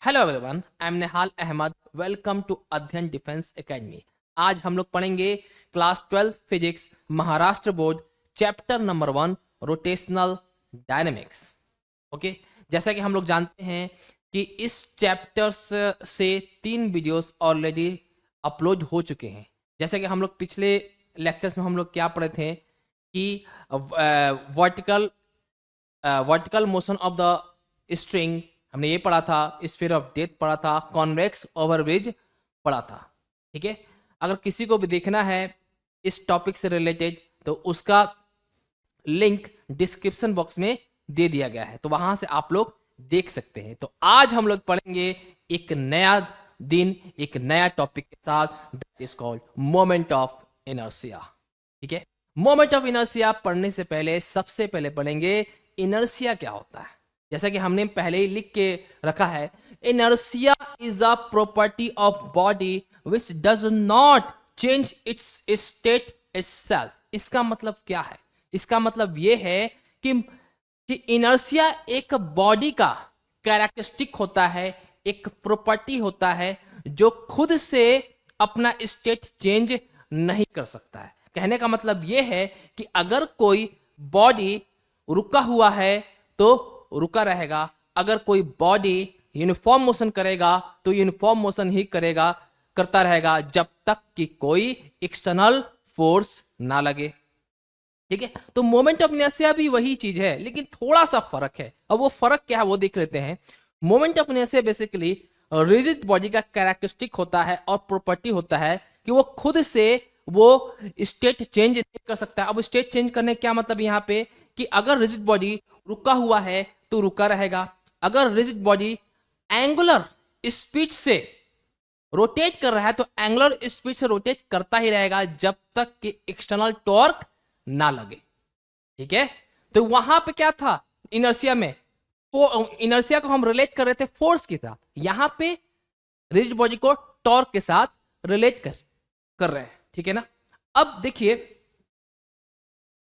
Hello everyone, I am Nehal Ahmad. Welcome to Adhyayan defence academy. आज हम लोग पढ़ेंगे class 12 physics Maharashtra board chapter number 1 rotational dynamics. Okay, जैसा कि हम लोग जानते हैं कि इस चैप्टर से 3 वीडियोस ऑलरेडी अपलोड हो चुके हैं। जैसे कि हम लोग पिछले लेक्चर्स में हम लोग क्या पढ़े थे कि vertical vertical motion of the string हमने ये पढ़ा था, स्फीयर ऑफ डेथ पढ़ा था, कॉन्वेक्स ओवरब्रिज पढ़ा था। ठीक है, अगर किसी को भी देखना है इस टॉपिक से रिलेटेड तो उसका लिंक डिस्क्रिप्शन बॉक्स में दे दिया गया है, तो वहां से आप लोग देख सकते हैं। तो आज हम लोग पढ़ेंगे एक नया दिन, एक नया टॉपिक के साथ, that is called moment of inertia. ठीक है, मोमेंट ऑफ इनर्शिया पढ़ने से पहले सबसे पहले पढ़ेंगे इनर्शिया क्या होता है। जैसा कि हमने पहले ही लिख के रखा है, inertia is a property of body which does not change it's state itself. इसका मतलब क्या है? इसका मतलब यह है कि इनर्शिया एक बॉडी का कैरेक्टरिस्टिक होता है, एक प्रॉपर्टी होता है जो खुद से अपना स्टेट चेंज नहीं कर सकता है। कहने का मतलब यह है कि अगर कोई बॉडी रुका हुआ है तो रुका रहेगा, अगर कोई बॉडी यूनिफॉर्म मोशन करेगा तो यूनिफॉर्म मोशन ही करता रहेगा जब तक कि कोई एक्सटर्नल फोर्स ना लगे। ठीक है, तो मोमेंट ऑफ इनर्शिया भी वही चीज है, लेकिन थोड़ा सा फर्क है। अब वो फर्क क्या है वो देख लेते हैं। Moment of inertia basically rigid body का कैरेक्टरिस्टिक होता है और प्रॉपर्टी होता है कि वो खुद से वो स्टेट चेंज नहीं कर सकता। अब स्टेट चेंज करने क्या मतलब यहाँ पे कि अगर रिजिड बॉडी रुका हुआ है तो रुका रहेगा, अगर रिजिड बॉडी एंगुलर स्पीड से रोटेट कर रहा है तो एंगुलर स्पीड से रोटेट करता ही रहेगा जब तक कि एक्सटर्नल टॉर्क ना लगे। ठीक है, तो वहां पे क्या था इनर्शिया में, इनर्शिया को हम रिलेट कर रहे थे फोर्स के साथ, यहां पे रिजिड बॉडी को टॉर्क के साथ रिलेट कर रहे हैं। ठीक है ना, अब देखिए,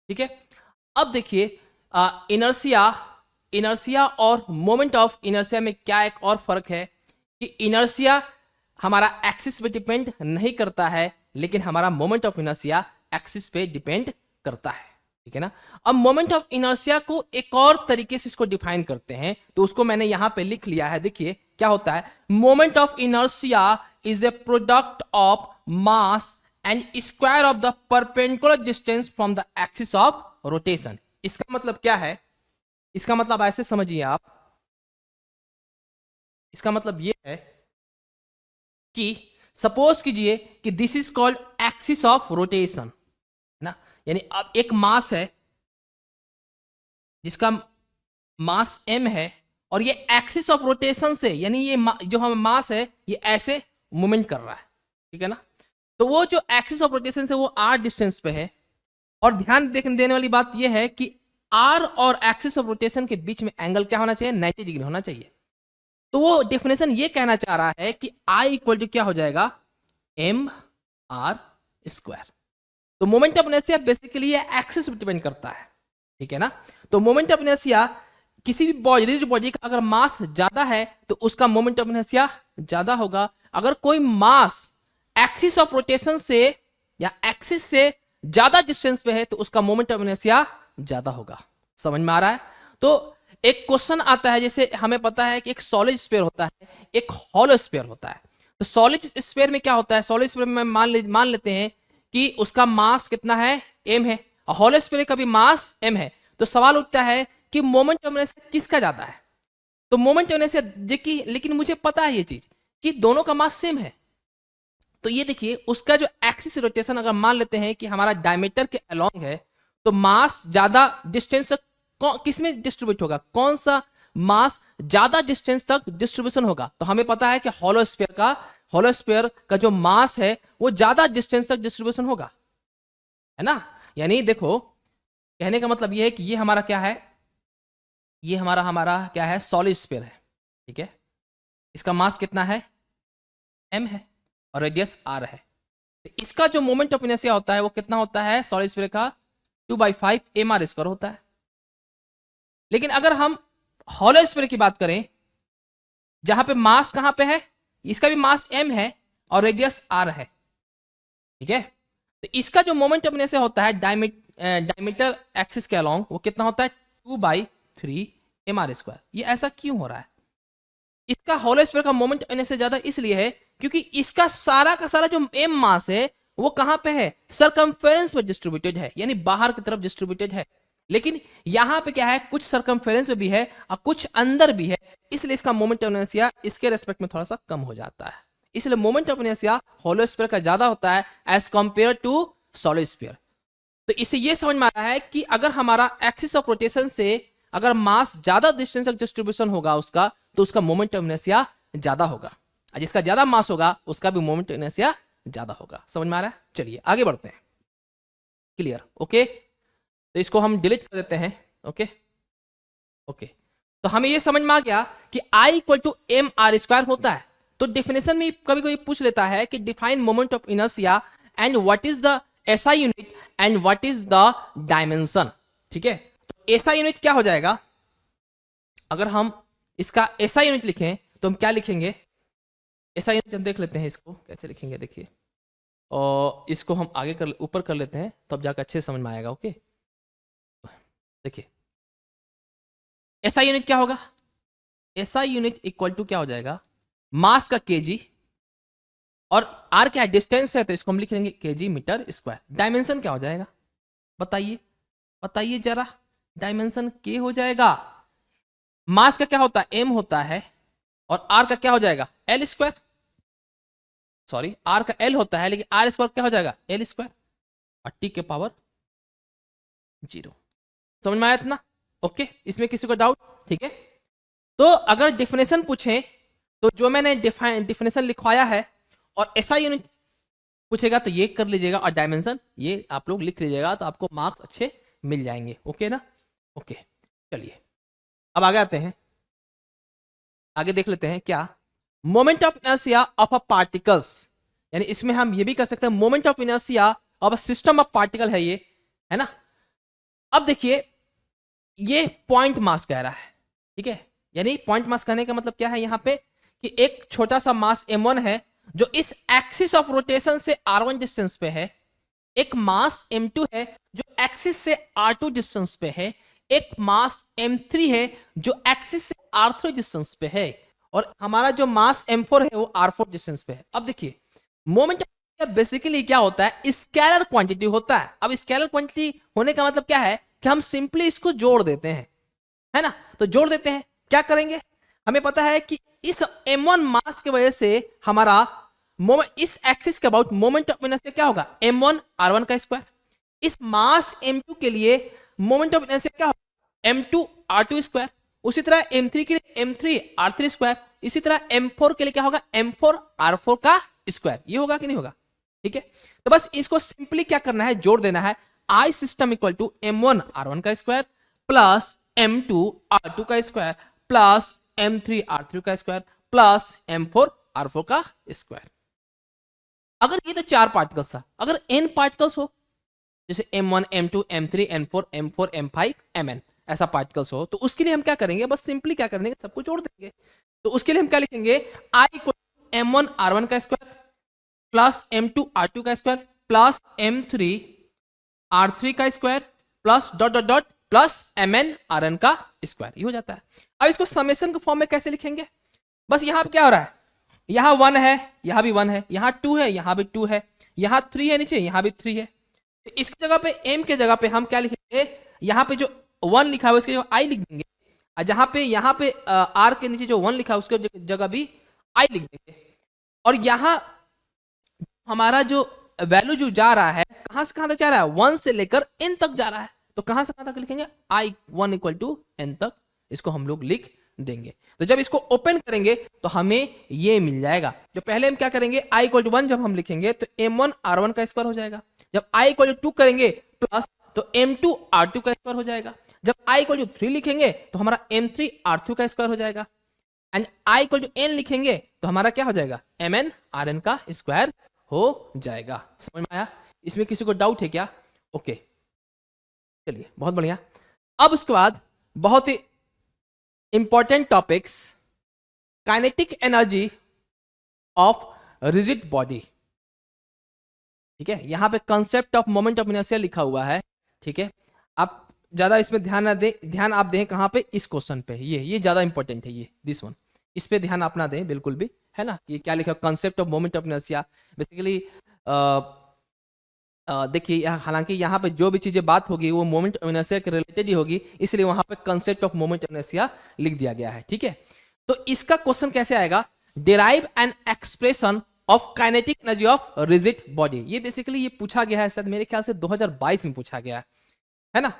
ठीक है, अब देखिए इनर्शिया इनर्शिया और मोमेंट ऑफ इनर्शिया में क्या एक और फर्क है कि इनर्शिया हमारा एक्सिस पे डिपेंड नहीं करता है, लेकिन हमारा मोमेंट ऑफ इनर्शिया एक्सिस पे डिपेंड करता है। ठीक है ना, अब मोमेंट ऑफ इनर्शिया को एक और तरीके से इसको डिफाइन करते हैं, तो उसको मैंने यहां पे लिख लिया है। देखिए क्या होता है, moment of inertia is a product of mass and square of the perpendicular distance from the axis of rotation. इसका मतलब क्या है? इसका मतलब ऐसे समझिए आप, इसका मतलब ये है कि सपोज कीजिए कि this is called axis of rotation ना, यानी अब एक मास है जिसका मास m है और ये एक्सिस ऑफ रोटेशन से, यानी ये जो हम मास है ये ऐसे मूवमेंट कर रहा है। ठीक है ना, तो वो जो एक्सिस ऑफ रोटेशन से वो r डिस्टेंस पे है, और ध्यान देने वाली बात यह है कि r और एक्सिस ऑफ रोटेशन के बीच में एंगल क्या होना चाहिए? 90 डिग्री होना चाहिए। तो वो डेफिनेशन ये कहना चाह रहा है कि I इक्वल टू क्या हो जाएगा? M are square. तो मोमेंट ऑफ इनर्शिया बेसिकली ये एक्सिस पे डिपेंड करता है। ठीक है ना, तो मोमेंट ऑफ इनर्शिया किसी भी बॉडी का अगर मास ज्यादा है तो उसका मोमेंट ऑफ इनर्शिया ज्यादा होगा। अगर कोई मास एक्सिस ऑफ रोटेशन से या एक्सिस से ज्यादा डिस्टेंस पे है तो उसका मोमेंट ऑफ इनर्शिया ज्यादा होगा। समझ में आ रहा है? तो एक क्वेश्चन आता है, जैसे हमें पता है कि एक सॉलिड स्फीयर होता है, एक हॉलो स्फीयर होता है। तो सॉलिड स्फीयर में क्या होता है? सॉलिड स्फीयर में मान लेते हैं कि उसका मास कितना है? m है, और हॉलो स्फीयर का भी मास m है। तो सवाल उठता है कि मोमेंट ऑफ इनर्शिया किसका ज्यादा है? तो मोमेंट ऑफ इनर्शिया देखिए, लेकिन मुझे पता है ये चीज कि दोनों का मास सेम है। तो ये देखिए, उसका जो एक्सिस रोटेशन अगर मान लेते हैं कि हमारा डायमीटर के अलोंग है, तो मास ज्यादा डिस्टेंस किस में डिस्ट्रीब्यूट होगा? कौन सा मास ज्यादा डिस्टेंस तक डिस्ट्रीब्यूशन होगा? तो हमें पता है कि हॉलो स्फीयर का जो मास है वो ज्यादा डिस्टेंस तक डिस्ट्रीब्यूशन होगा, है ना। यानी देखो, कहने का मतलब ये है कि ये हमारा क्या है? ये हमारा हमारा क्या है? सॉलिड स्फीयर है। ठीक है, इसका मास कितना है? m है और रेडियस r है। तो इसका जो मोमेंट ऑफ इनर्शिया होता है वो कितना होता है? सॉलिड स्फीयर का 2/5 mr² होता है। लेकिन अगर हम हॉलो स्फीयर की बात करें जहां पे मास कहां पे है, इसका भी मास m है और रेडियस r है, ठीक है। तो इसका जो मोमेंट ऑफ इनर्शिया होता है डायमीटर एक्सिस के अलोंग, वो कितना होता है 2/3 mr²। ये ऐसा क्यों हो रहा है? इसका होलो स्फीयर का मोमेंट ऑफ इनर्शिया ज्यादा इसलिए है क्योंकि इसका सारा का सारा जो m मास है वो कहां पे है, सरकमफेरेंस में डिस्ट्रीब्यूटेड है, यानी बाहर की तरफ डिस्ट्रीब्यूटेड है। लेकिन यहां पे क्या है, कुछ सरकमफेरेंस में भी है और कुछ अंदर भी है, इसलिए इसका मोमेंट ऑफ इनर्शिया इसके रेस्पेक्ट में थोड़ा सा कम हो जाता है। इसलिए moment of inertia hollow sphere का ज्यादा होता है as compare to solid sphere. तो इससे ये समझ में आ रहा है कि अगर हमारा एक्सिस ऑफ रोटेशन से अगर मास ज्यादा डिस्टेंस तक डिस्ट्रीब्यूशन होगा उसका, तो उसका मोमेंट ऑफ इनर्शिया ज्यादा होगा, और जिसका ज्यादा मास होगा उसका भी मोमेंट ऑफ इनर्शिया ज्यादा होगा। समझ में आ रहा है? चलिए आगे बढ़ते हैं। क्लियर? ओके, तो इसको हम डिलीट कर देते हैं। ओके ओके, तो हमें ये समझ में आ गया कि I equal to m are square होता है। तो डेफिनेशन में कभी कभी पूछ लेता है कि define moment of inertia and what is the SI unit and what is the dimension. ठीक है, तो एसआई यूनिट क्या हो जाएगा? अगर हम इसका एसआई यूनिट लिखें तो हम क्या लिखेंगे? एसआई यूनिट हम देख लेते हैं, इसको कैसे लिखेंगे देखिए, और इसको हम आगे कर ऊपर कर लेते हैं, तब जाकर अच्छे समझ में आएगा। ओके, देखिए एसआई यूनिट क्या होगा? एसआई यूनिट इक्वल टू क्या हो जाएगा, मास का केजी, और आर क्या है, डिस्टेंस है, तो इसको हम लिख लेंगे केजी मीटर स्क्वायर। डायमेंशन क्या हो जाएगा बताइए, बताइए जरा, डायमेंशन के हो जाएगा। मास का क्या होता है, एम होता है, और आर का क्या हो जाएगा, एल स्क्वायर। सॉरी, आर का एल होता है, लेकिन आर स्क्वायर क्या हो जाएगा, एल स्क्वायर, और टी के पावर 0। समझ में आया इतना? ओके, इसमें किसी को डाउट? ठीक है, तो अगर डिफिनेशन पूछे तो जो मैंने डिफिनेशन लिखवाया है, और एसआई यूनिट पूछेगा तो ये कर लीजिएगा, और डायमेंशन ये आप लोग लिख लीजिएगा, तो आपको मार्क्स अच्छे मिल जाएंगे। ओके ना? ओके, चलिए अब आगे आते हैं, आगे देख लेते हैं क्या, moment of inertia of a particles, यानी इसमें हम ये भी कर सकते हैं moment of inertia of a system of particle है ये, है ना। अब देखिए ये पॉइंट मास कह रहा है, ठीक है, यानी पॉइंट मास कहने का मतलब क्या है यहाँ पे, कि एक छोटा सा मास m1 है जो इस एक्सिस ऑफ रोटेशन से r1 डिस्टेंस पे है, एक मास m2 है जो एक्सिस से r2 डिस्टेंस पे है, एक मास m3 है जो एक्सिस से r3 डिस्टेंस पे है, और हमारा जो मास m4 है वो r4 डिस्टेंस पे है। अब देखिए मोमेंट बेसिकली क्या होता है, स्केलर क्वांटिटी होता है। अब स्केलर क्वांटिटी होने का मतलब क्या है कि हम सिंपली इसको जोड़ देते हैं, है ना। तो जोड़ देते हैं, क्या करेंगे, हमें पता है कि इस m1 मास की वजह से हमारा इस एक्सिस के अबाउट मोमेंट ऑफ इनर्शिया क्या होगा, m1 r1 का स्क्वायर। इस मास m2 के लिए मोमेंट ऑफ इनर्शिया क्या होगा, m2 r2 स्क्वायर। उसी तरह m3 के लिए m3 r3 स्क्वायर। इसी तरह m4 के लिए क्या होगा, m4 r4 का स्क्वायर। ये होगा कि नहीं होगा? ठीक है, तो बस इसको सिंपली क्या करना है, जोड़ देना है। I system equal to m1 r1 का स्क्वायर प्लस m2 r2 का स्क्वायर प्लस m3 r3 का स्क्वायर प्लस m4 r4 का स्क्वायर। अगर ये तो 4 पार्टिकल्स था, अगर n पार्टिकल्स हो, जैसे m1 m2 m3 m4 m4 m5 mn ऐसा पार्टिकल्स हो, तो उसके लिए हम क्या करेंगे, बस सिंपली क्या करेंगे, सबको जोड़ देंगे। तो उसके लिए हम क्या लिखेंगे, i equal to m1 r1 का स्क्वायर प्लस m2 r2 का स्क्वायर प्लस m3 r3 का square plus dot dot dot plus mn rn का स्क्वायर। ये हो जाता है। अब इसको समेशन के फॉर्म में कैसे लिखेंगे, बस यहां पे क्या हो रहा है, यहां 1 है, यहां भी 1 है, यहां 2 है, यहां भी 2 है, यहां 3 है नीचे, यहां भी 3 है। तो इसकी जगह पे m के जगह पे हम क्या लिखेंगे, यहां पे जो 1 लिखा हुआ है उसके जगह i लिख देंगे, और जहां पे यहां पे r के नीचे जो 1 लिखा है उसके जगह भी i लिख देंगे। और यहां हमारा जो वैल्यू जो जा रहा है, कहां से कहां तक जा रहा है, 1 से लेकर n तक जा रहा है, तो कहां से कहां तक लिखेंगे, i1 इक्वल टू n तक, इसको हम लोग लिख देंगे। तो जब इसको ओपन करेंगे तो हमें ये मिल जाएगा। जो पहले हम क्या करेंगे, i इक्वल टू 1 जब हम लिखेंगे तो m1 r1 का स्क्वायर हो जाएगा। जब i इक्वल टू 2 करेंगे प्लस तो m2 r2 का स्क्वायर हो जाएगा। जब i इक्वल टू 3 लिखेंगे तो हमारा m3 r3 का स्क्वायर हो जाएगा। And i equal to n लिखेंगे तो हमारा क्या हो जाएगा, mn rn का स्क्वायर हो जाएगा। समझ में आया? इसमें किसी को डाउट है क्या? ओके, चलिए बहुत बढ़िया। अब उसके बाद बहुत ही important topics kinetic energy of rigid body. ठीक है, यहां पे concept of moment of inertia लिखा हुआ है। ठीक है, आप ज्यादा इसमें ध्यान ना दें, ध्यान आप दें कहां पे, इस क्वेश्चन पे, ये ज्यादा इंपॉर्टेंट है, ये दिस वन, इस पे ध्यान आप ना दें बिल्कुल भी, है ना। ये क्या लिखा, concept of moment of inertia. Basically देखिए, हालांकि यहाँ पे जो भी चीजें बात होगी वो मोमेंट ऑफ इनर्शिया के रिलेटेड ही होगी, इसलिए वहां पे concept of moment of inertia लिख दिया गया है। ठीक है, तो इसका क्वेश्चन कैसे आएगा, derive an expression of kinetic energy of rigid body. ये बेसिकली ये पूछा गया है, शायद मेरे ख्याल से 2022 में पूछा गया है ना,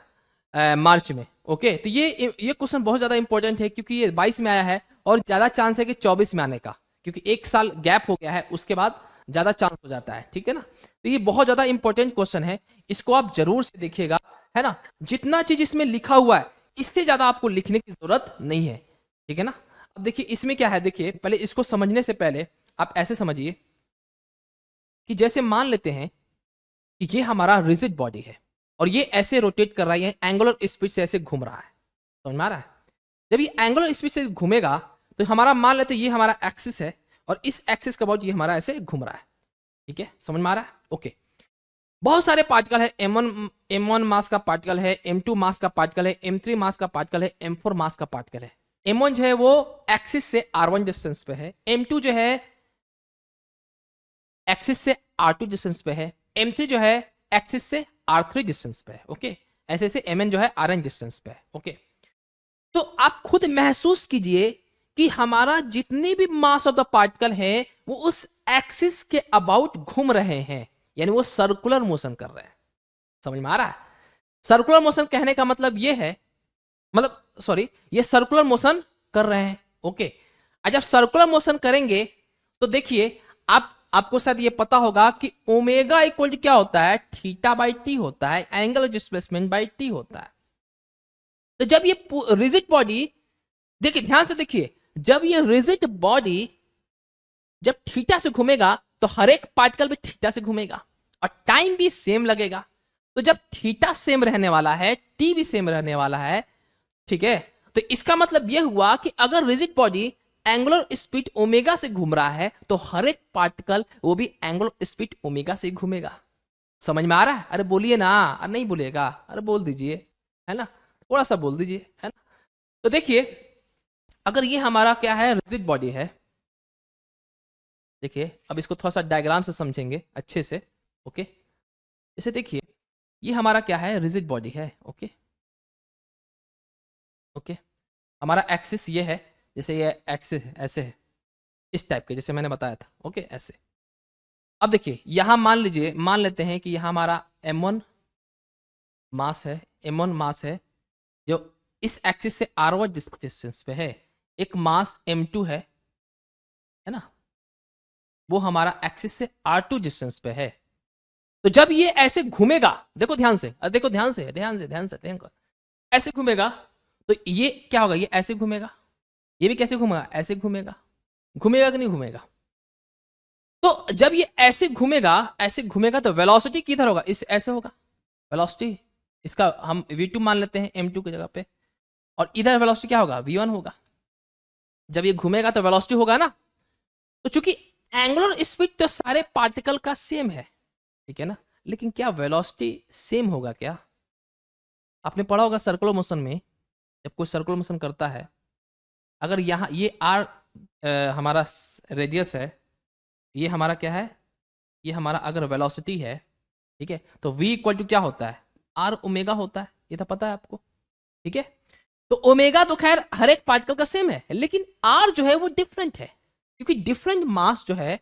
मार्च में। ओके, तो ये क्वेश्चन बहुत ज्यादा इंपॉर्टेंट है क्योंकि ये 22 में आया है और ज्यादा चांस है कि 24 में आने का, क्योंकि एक साल गैप हो गया है, उसके बाद ज्यादा चांस हो जाता है। ठीक है ना, तो ये बहुत ज्यादा इंपॉर्टेंट क्वेश्चन है, इसको आप जरूर से देखिएगा, है ना। जितना चीज इसमें लिखा हुआ है इससे ज्यादा आपको लिखने की जरूरत नहीं है। ठीक है ना, अब देखिए इसमें क्या है, देखिए पहले इसको समझने से पहले आप ऐसे समझिए कि जैसे मान लेते हैं कि ये हमारा रिजिड बॉडी है और ये ऐसे रोटेट कर रहा है, एंगुलर स्पीड से ऐसे घूम रहा है, समझ में आ रहा है। जब ये एंगुलर स्पीड से घूमेगा तो हमारा मान लेते हैं ये हमारा एक्सिस है और इस एक्सिस का अबाउट ये हमारा ऐसे घूम रहा है। ठीक है, समझ में आ रहा है। ओके, बहुत सारे पार्टिकल है, m1 मास का पार्टिकल है, m2 मास का पार्टिकल है, m3 मास का पार्टिकल है, m4 मास का पार्टिकल है। m1 जो है वो एक्सिस से r1 डिस्टेंस पे है, m2 जो है एक्सिस से r2 डिस्टेंस पे है, m3 जो है एक्सिस से r3 डिस्टेंस पे है। ओके, ऐसे ऐसे mn जो है rn डिस्टेंस पे है। ओके, तो आप खुद महसूस कीजिए कि हमारा जितने भी मास ऑफ द पार्टिकल है वो उस एक्सिस के अबाउट घूम रहे हैं, यानी वो सर्कुलर मोशन कर रहे हैं। समझ में आ रहा है, सर्कुलर मोशन कहने का मतलब ये है, मतलब सॉरी, ये सर्कुलर मोशन कर रहे हैं। ओके, जब सर्कुलर मोशन करेंगे तो देखिए आपको शायद ये पता होगा कि ओमेगा इक्वल टू क्या होता है, थीटा बाई टी होता है, एंगल डिस्प्लेसमेंट बाई टी होता है। तो जब ये रिजिड बॉडी, देखिए ध्यान से देखिए, जब ये रिजिड बॉडी जब थीटा से घूमेगा तो हर एक पार्टिकल भी थीटा से घूमेगा और टाइम भी सेम लगेगा। तो जब थीटा सेम रहने वाला है, टी भी सेम रहने वाला है, ठीक है, तो इसका मतलब यह हुआ कि अगर rigid body angular speed omega से घूम रहा है तो हर एक पार्टिकल वो भी एंगुलर स्पीड ओमेगा से घूमेगा। समझ में आ रहा है, अरे बोलिए ना, अरे नहीं बोलिएगा, अरे बोल दीजिए, है ना, थोड़ा सा बोल दीजिए, है ना। तो देखिए अगर ये हमारा क्या है, रिजिड बॉडी है, देखिए अब इसको थोड़ा सा डायग्राम से समझेंगे अच्छे से। ओके, इसे देखिए, ये हमारा क्या है, रिजिड बॉडी है। ओके ओके, हमारा एक्सिस ये है, जैसे ये एक्सिस ऐसे है, इस टाइप के, जैसे मैंने बताया था। ओके, ऐसे। अब देखिए यहां मान लेते हैं कि यहां हमारा m1 मास है, m1 मास है जो इस एक्सिस से r1 डिस्टेंस पे है, एक मास m2 है ना, वो हमारा एक्सिस से r2 डिस्टेंस पे है। तो जब ये ऐसे घूमेगा, देखो ध्यान से, देखो ध्यान से, ऐसे घूमेगा तो ये क्या होगा, ये ऐसे घूमेगा, ये भी कैसे घूमेगा, ऐसे घूमेगा, घूमेगा कि नहीं घूमेगा। तो जब ये ऐसे घूमेगा तो वेलोसिटी किधर होगा, इस ऐसे होगा वेलोसिटी, इसका हम v2 मान लेते हैं m2 की जगह पे, और इधर वेलोसिटी क्या होगा, v1 होगा। जब ये घूमेगा तो वेलोसिटी होगा ना, तो चूंकि एंगुलर स्पीड तो सारे पार्टिकल का सेम है, ठीक है ना, लेकिन क्या वेलोसिटी सेम होगा क्या। आपने पढ़ा होगा सर्कुलर मोशन में, जब कोई सर्कुलर मोशन करता है, अगर यहाँ ये r हमारा रेडियस है, ये हमारा क्या है, ये हमारा अगर वेलोसिटी है, ठीक है, तो v इक्वल टू क्या होता है, r ओमेगा होता है, ये तो पता है आपको। ठीक है, तो ओमेगा तो खैर हर एक पार्टिकल का सेम है, लेकिन r जो है वो डिफरेंट है, क्योंकि डिफरेंट मास जो है,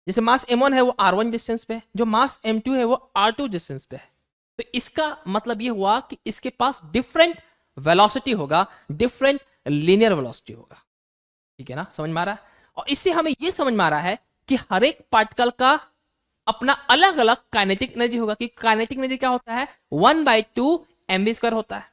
जैसे मास m1 है वो r1 डिस्टेंस पे है, जो मास m2 है वो r2 डिस्टेंस पे है। तो इसका मतलब ये हुआ कि इसके पास डिफरेंट वेलोसिटी होगा, डिफरेंट लीनियर वेलोसिटी होगा। ठीक है ना, समझ में आ रहा है। और इससे हमें यह समझ में आ रहा है कि हर एक पार्टिकल का अपना अलग अलग काइनेटिक एनर्जी होगा, कि काइनेटिक एनर्जी क्या होता है, 1/2 mv² होता है।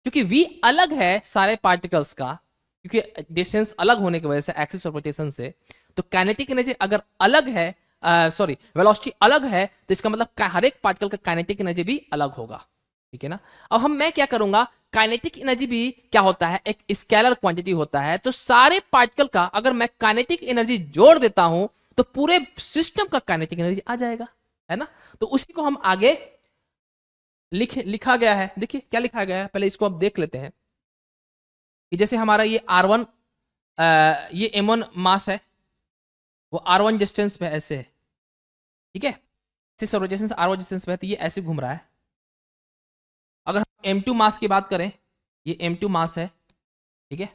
क्योंकि v अलग है सारे पार्टिकल्स का, क्योंकि डिस्टेंस अलग होने की वजह से एक्सिस ऑफ रोटेशन से, तो काइनेटिक एनर्जी अगर अलग है, वेलोसिटी अलग है, तो इसका मतलब हर एक पार्टिकल का काइनेटिक एनर्जी भी अलग होगा। ठीक है ना। अब मैं क्या करूंगा, काइनेटिक एनर्जी भी क्या होता है, एक स्केलर क्वांटिटी होता है। तो सारे पार्टिकल का अगर मैं काइनेटिक एनर्जी जोड़ देता हूं तो पूरे सिस्टम का काइनेटिक एनर्जी आ जाएगा, है ना। तो उसी को हम आगे लिखा गया है। देखिए क्या लिखा गया है, पहले इसको अब देख लेते हैं कि जैसे हमारा ये R1, ये M1 मास है, वो R1 डिस्टेंस पे ऐसे है, ठीक है। इस रोटेशन से R1 डिस्टेंस पे है, तो ये ऐसे घूम रहा है। अगर हम M2 मास की बात करें, ये M2 मास है, ठीक है,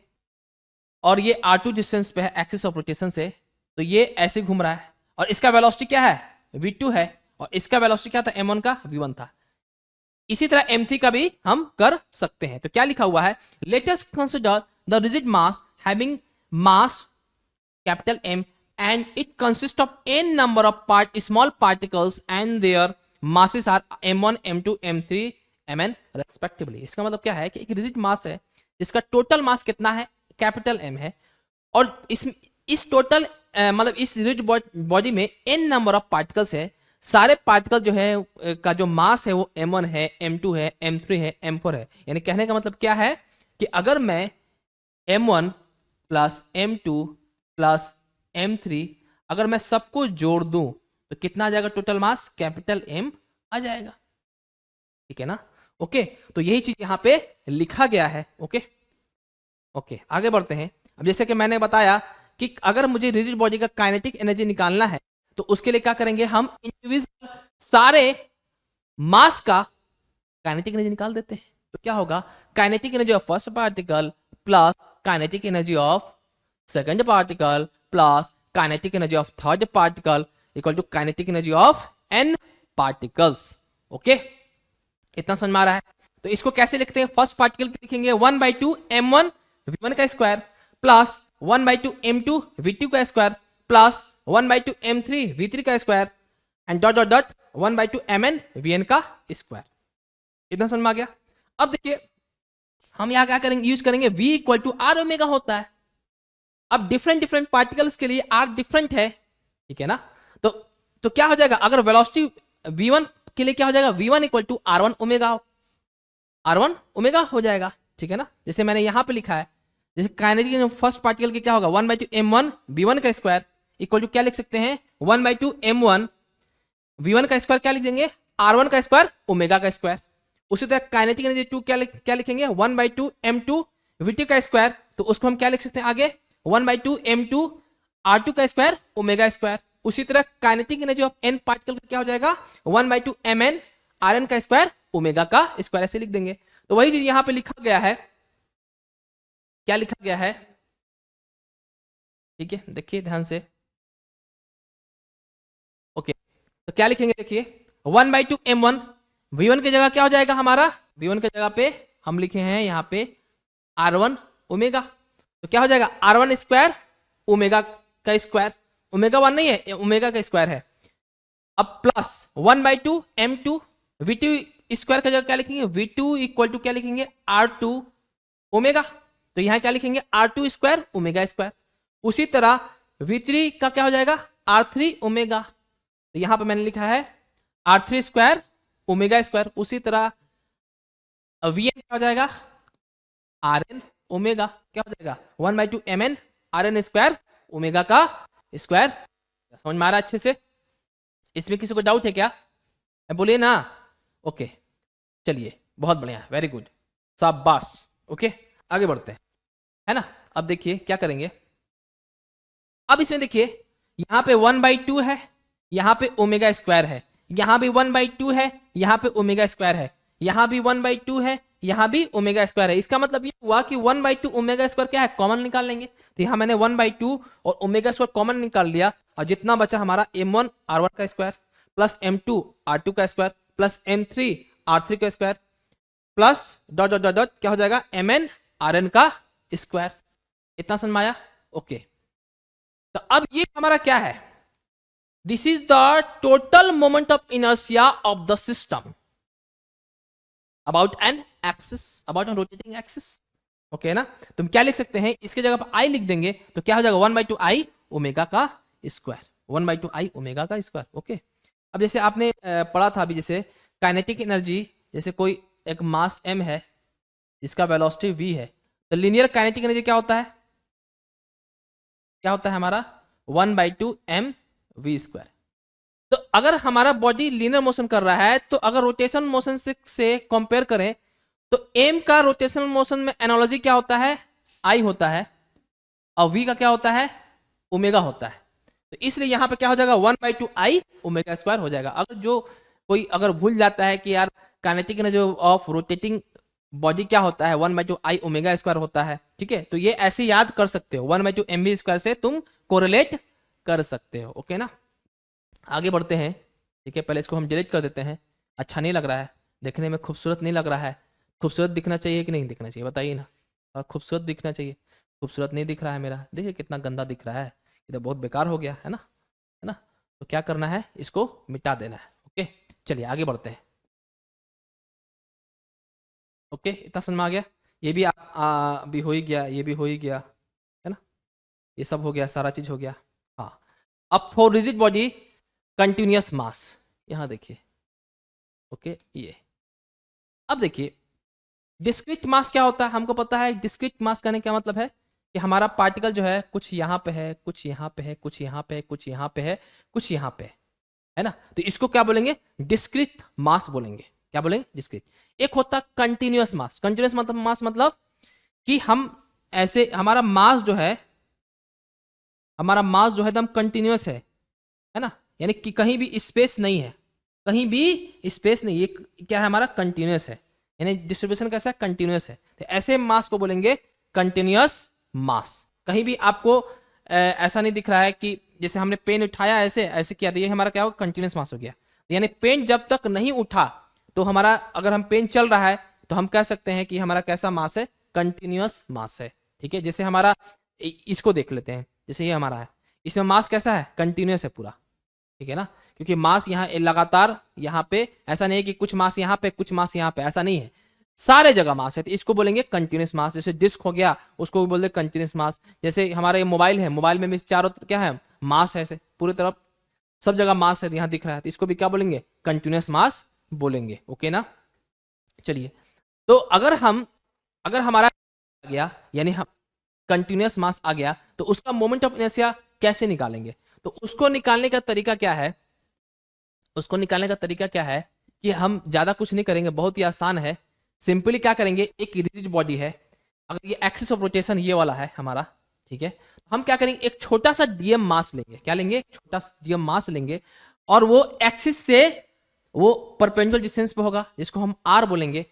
और ये R2 डिस्टेंस पे है एक्सिस ऑफ रोटेशन से, तो ये ऐसे घूम रहा है। और इसका वेलोसिटी क्या है, V2 है, और इसका वेलोसिटी क्या था, M1 का V1 था। इसी तरह M3 का भी हम कर सकते हैं। तो क्या लिखा हुआ है, let us consider the rigid mass having mass capital M and it consists of n number of small particles and their masses are m1 m2 m3 mn respectively। इसका मतलब क्या है कि एक रिजिड मास है जिसका टोटल मास कितना है, कैपिटल M है, और इस टोटल मतलब इस रिजिड बॉडी में n नंबर ऑफ पार्टिकल्स है। सारे पार्टिकल जो है का जो मास है वो m1 है, m2 है, m3 है, m4 है। यानी कहने का मतलब क्या है कि अगर मैं m1 plus m2 plus M3 अगर मैं सबको जोड़ दूं तो कितना आ जाएगा, टोटल मास कैपिटल M आ जाएगा, ठीक है ना। ओके, तो यही चीज यहां पे लिखा गया है। ओके, आगे बढ़ते हैं। अब जैसे कि मैंने बताया कि अगर मुझे रिजिड बॉडी का काइनेटिक एनर्जी निकालना है तो उसके लिए क्या करेंगे, हम इंडिविजुअल सारे मास का काइनेटिक एनर्जी निकाल देते हैं। तो क्या होगा, kinetic energy of first particle plus kinetic energy of second particle plus kinetic energy of third particle equal to kinetic energy of n particles. Okay, इतना समझ में आ रहा है। तो इसको कैसे लिखते हैं, फर्स्ट पार्टिकल लिखेंगे 1/2 m1 v1 का स्क्वायर प्लस 1/2 m2 v2 का स्क्वायर प्लस 1/2 m3 v3 का square and dot dot dot 1/2 mn vn का स्क्वायर। इतना समझ में आ गया। अब देखिए हम यहाँ क्या करेंगे, यूज करेंगे v equal to r omega होता है। अब डिफरेंट पार्टिकल्स के लिए r डिफरेंट है, ठीक है ना। तो क्या हो जाएगा, अगर वेलोसिटी v1 के लिए क्या हो जाएगा, v1 equal to r1 omega हो जाएगा, ठीक है ना। जैसे मैंने यहां पे लिखा है, जैसे काइनेटिक फर्स्ट पार्टिकल के क्या होगा, 1/2 m1 v1 का स्क्वायर इक्वल टू क्या लिख सकते हैं, 1/2 m1 v1 का स्क्वायर क्या लिख देंगे, r1 का स्क्वायर ओमेगा का स्क्वायर। उसी तरह काइनेटिक एनर्जी 2 क्या लिखेंगे, 1/2 m2 v2 का स्क्वायर, तो उसको हम क्या लिख सकते हैं आगे, 1/2 m2 r2 का स्क्वायर ओमेगा स्क्वायर। उसी तरह kinetic energy of n particle का क्या हो जाएगा, 1/2 mn rn का स्क्वायर ओमेगा का स्क्वायर, ऐसे लिख देंगे। तो वही चीज यहां पे लिखा गया है, क्या लिखा गया है, ठीक है, देखिए ध्यान से। ओके, तो क्या लिखेंगे, देखिए 1/2 m1 v1 की जगह क्या हो जाएगा हमारा, v1 की जगह पे हम लिखे हैं यहाँ पे r1 ओमेगा, तो क्या हो जाएगा r1 स्क्वायर ओमेगा का स्क्वायर, ओमेगा 1 नहीं है, ओमेगा का स्क्वायर है। अब प्लस 1/2 m2 v2 स्क्वायर का जगह क्या लिखेंगे, v2 इक्वल टू क्या लिखेंगे, r2 ओमेगा, तो यहां क्या लिखेंगे, r2 स्क्वायर ओमेगा स्क्वायर। उसी तरह v3 का क्या हो जाएगा, r3 ओमेगा, तो यहां पे मैंने लिखा है r3 स्क्वायर ओमेगा स्क्वायर। उसी तरह vn क्या हो जाएगा, rn ओमेगा, क्या हो जाएगा 1/2 mn rn स्क्वायर ओमेगा का स्क्वायर। समझ में आ रहा है अच्छे से, इसमें किसी को डाउट है क्या, बोलिए ना। ओके, चलिए बहुत बढ़िया, वेरी गुड, शाबाश। ओके, आगे बढ़ते हैं, है ना। अब देखिए क्या करेंगे, अब इसमें देखिए यहां पे 1/2 है, यहां पे ओमेगा स्क्वायर है, यहां भी 1/2 है, यहां पे ओमेगा स्क्वायर है, यहां भी 1/2 है, यहां भी ओमेगा स्क्वायर है। इसका मतलब ये हुआ कि 1/2 ओमेगा स्क्वायर क्या है, कॉमन निकाल लेंगे। तो यहां मैंने 1/2 और ओमेगा स्क्वायर कॉमन निकाल लिया, और जितना बचा हमारा m1 r1 का स्क्वायर प्लस m2 r2 का स्क्वायर प्लस m3 r3 का square plus dot dot dot dot क्या हो जाएगा, mn rn का स्क्वायर। इतना समझ में आया। ओके, तो अब ये हमारा क्या है, this is the total moment of inertia of the system about an axis, about a rotating axis। Okay ना, तुम क्या लिख सकते हैं, इसके जगह पर आई लिख देंगे तो क्या हो जाएगा 1/2 आई ओमेगा का स्क्वायर, 1/2 आई ओमेगा का स्क्वायर। ओके, अब जैसे आपने पढ़ा था अभी, जैसे काइनेटिक एनर्जी, जैसे कोई एक मास m है, इसका वेलोसिटी v है, तो लीनियर काइनेटिक एनर्जी क्या होता है? क्या होता है हमारा? 1/2 mv²। तो अगर हमारा बॉडी लीनियर मोशन कर रहा है, तो अगर रोटेशन मोशन से कंपेयर करें तो m का रोटेशनल मोशन में एनालॉजी क्या होता है? I होता है, और v का क्या होता है? ओमेगा होता है। तो इसलिए यहां पे क्या हो जाएगा? 1/2 I ओमेगा² हो जाएगा। अगर जो कोई अगर भूल जाता है कि यार kinetic energy of rotating body क्या होता है, 1/2 I ओमेगा² होता है, ठीक है, तो ये ऐसे याद कर सकते हो, 1/2 mv² से तुम कोरिलेट कर सकते हो। ओके ना, आगे बढ़ते हैं। ठीक है, पहले इसको हम डिलीट कर देते हैं, अच्छा नहीं लग रहा है, देखने में खूबसूरत नहीं लग रहा है। खूबसूरत दिखना चाहिए कि नहीं दिखना चाहिए, बताइए ना। और खूबसूरत दिखना चाहिए, खूबसूरत नहीं दिख रहा है मेरा, देखिए कितना गंदा दिख रहा है, ये तो बहुत बेकार हो गया है ना, है ना। तो क्या करना है, इसको मिटा देना है। ओके, चलिए आगे बढ़ते हैं। ओके, इतना समझ में आ गया? ये भी भी हो ही गया, ये भी हो ही गया, है ना, ये सब हो गया, सारा चीज हो गया। हाँ, अब फॉर रिजिड बॉडी कंटिन्यूअस मास, यहां देखिए। ओके, ये अब देखिए डिस्क्रीट मास क्या होता है, हमको पता है। डिस्क्रीट मास कहने का मतलब है कि हमारा पार्टिकल जो है कुछ यहाँ पे है, कुछ यहाँ पे है, कुछ यहाँ पे है, कुछ यहाँ पे है, कुछ यहाँ पे है ना। तो इसको क्या बोलेंगे? डिस्क्रीट मास बोलेंगे। क्या बोलेंगे? डिस्क्रीट। एक होता है कंटिन्यूअस मास। कंटिन्यूअस मतलब मास मतलब कि हम ऐसे हमारा मास जो है, हमारा मास जो है एकदम कंटिन्यूअस है ना, यानी कि कहीं भी स्पेस नहीं है, कहीं भी स्पेस नहीं, ये क्या है हमारा? कंटिन्यूअस है, यानी डिस्ट्रीब्यूशन कैसा है? कंटिन्यूअस है। तो ऐसे मास को बोलेंगे कंटिन्यूअस मास। कहीं भी आपको ऐसा नहीं दिख रहा है कि जैसे हमने पेन उठाया ऐसे ऐसे किया, तो ये हमारा क्या होगा? कंटिन्यूअस मास हो गया। यानी पेन जब तक नहीं उठा तो हमारा, अगर हम पेन चल रहा है तो हम कह सकते हैं कि हमारा कैसा मास है? कंटिन्यूअस मास है। ठीक है, जैसे हमारा इसको देख लेते हैं, जैसे ये हमारा है, इसमें मास कैसा है? कंटिन्यूअस है पूरा। ठीक है ना, क्योंकि मास यहाँ लगातार यहाँ पे ऐसा नहीं है कि कुछ मास यहाँ पे कुछ मास यहाँ पे, ऐसा नहीं है, सारे जगह मास है, तो इसको बोलेंगे कंटिन्यूअस मास। जैसे डिस्क हो गया, उसको भी बोलते कंटिन्यूअस मास। जैसे हमारा ये मोबाइल है, मोबाइल में भी चारों क्या है? मास है, ऐसे पूरी तरफ सब जगह मास है, यहाँ दिख रहा है, तो इसको भी क्या बोलेंगे? कंटिन्यूअस मास बोलेंगे। ओके ना, चलिए। तो अगर हमारा आ गया, यानी हम कंटिन्यूअस मास आ गया, तो उसका मोमेंट ऑफ इनर्शिया कैसे निकालेंगे? तो उसको निकालने का तरीका क्या है? उसको निकालने का तरीका क्या है कि हम ज्यादा कुछ नहीं करेंगे, बहुत ही आसान है। सिंपली क्या करेंगे, एक रिजिड बॉडी है, अगर ये एक्सिस ऑफ रोटेशन ये वाला है हमारा, ठीक है, हम क्या करेंगे? एक छोटा सा डीएम मास लेंगे। क्या लेंगे? छोटा सा डीएम मास लेंगे, और वो एक्सिस से वो परपेंडिकुलर डिस्टेंस पे होगा, जिसको हम आर बोलेंगे।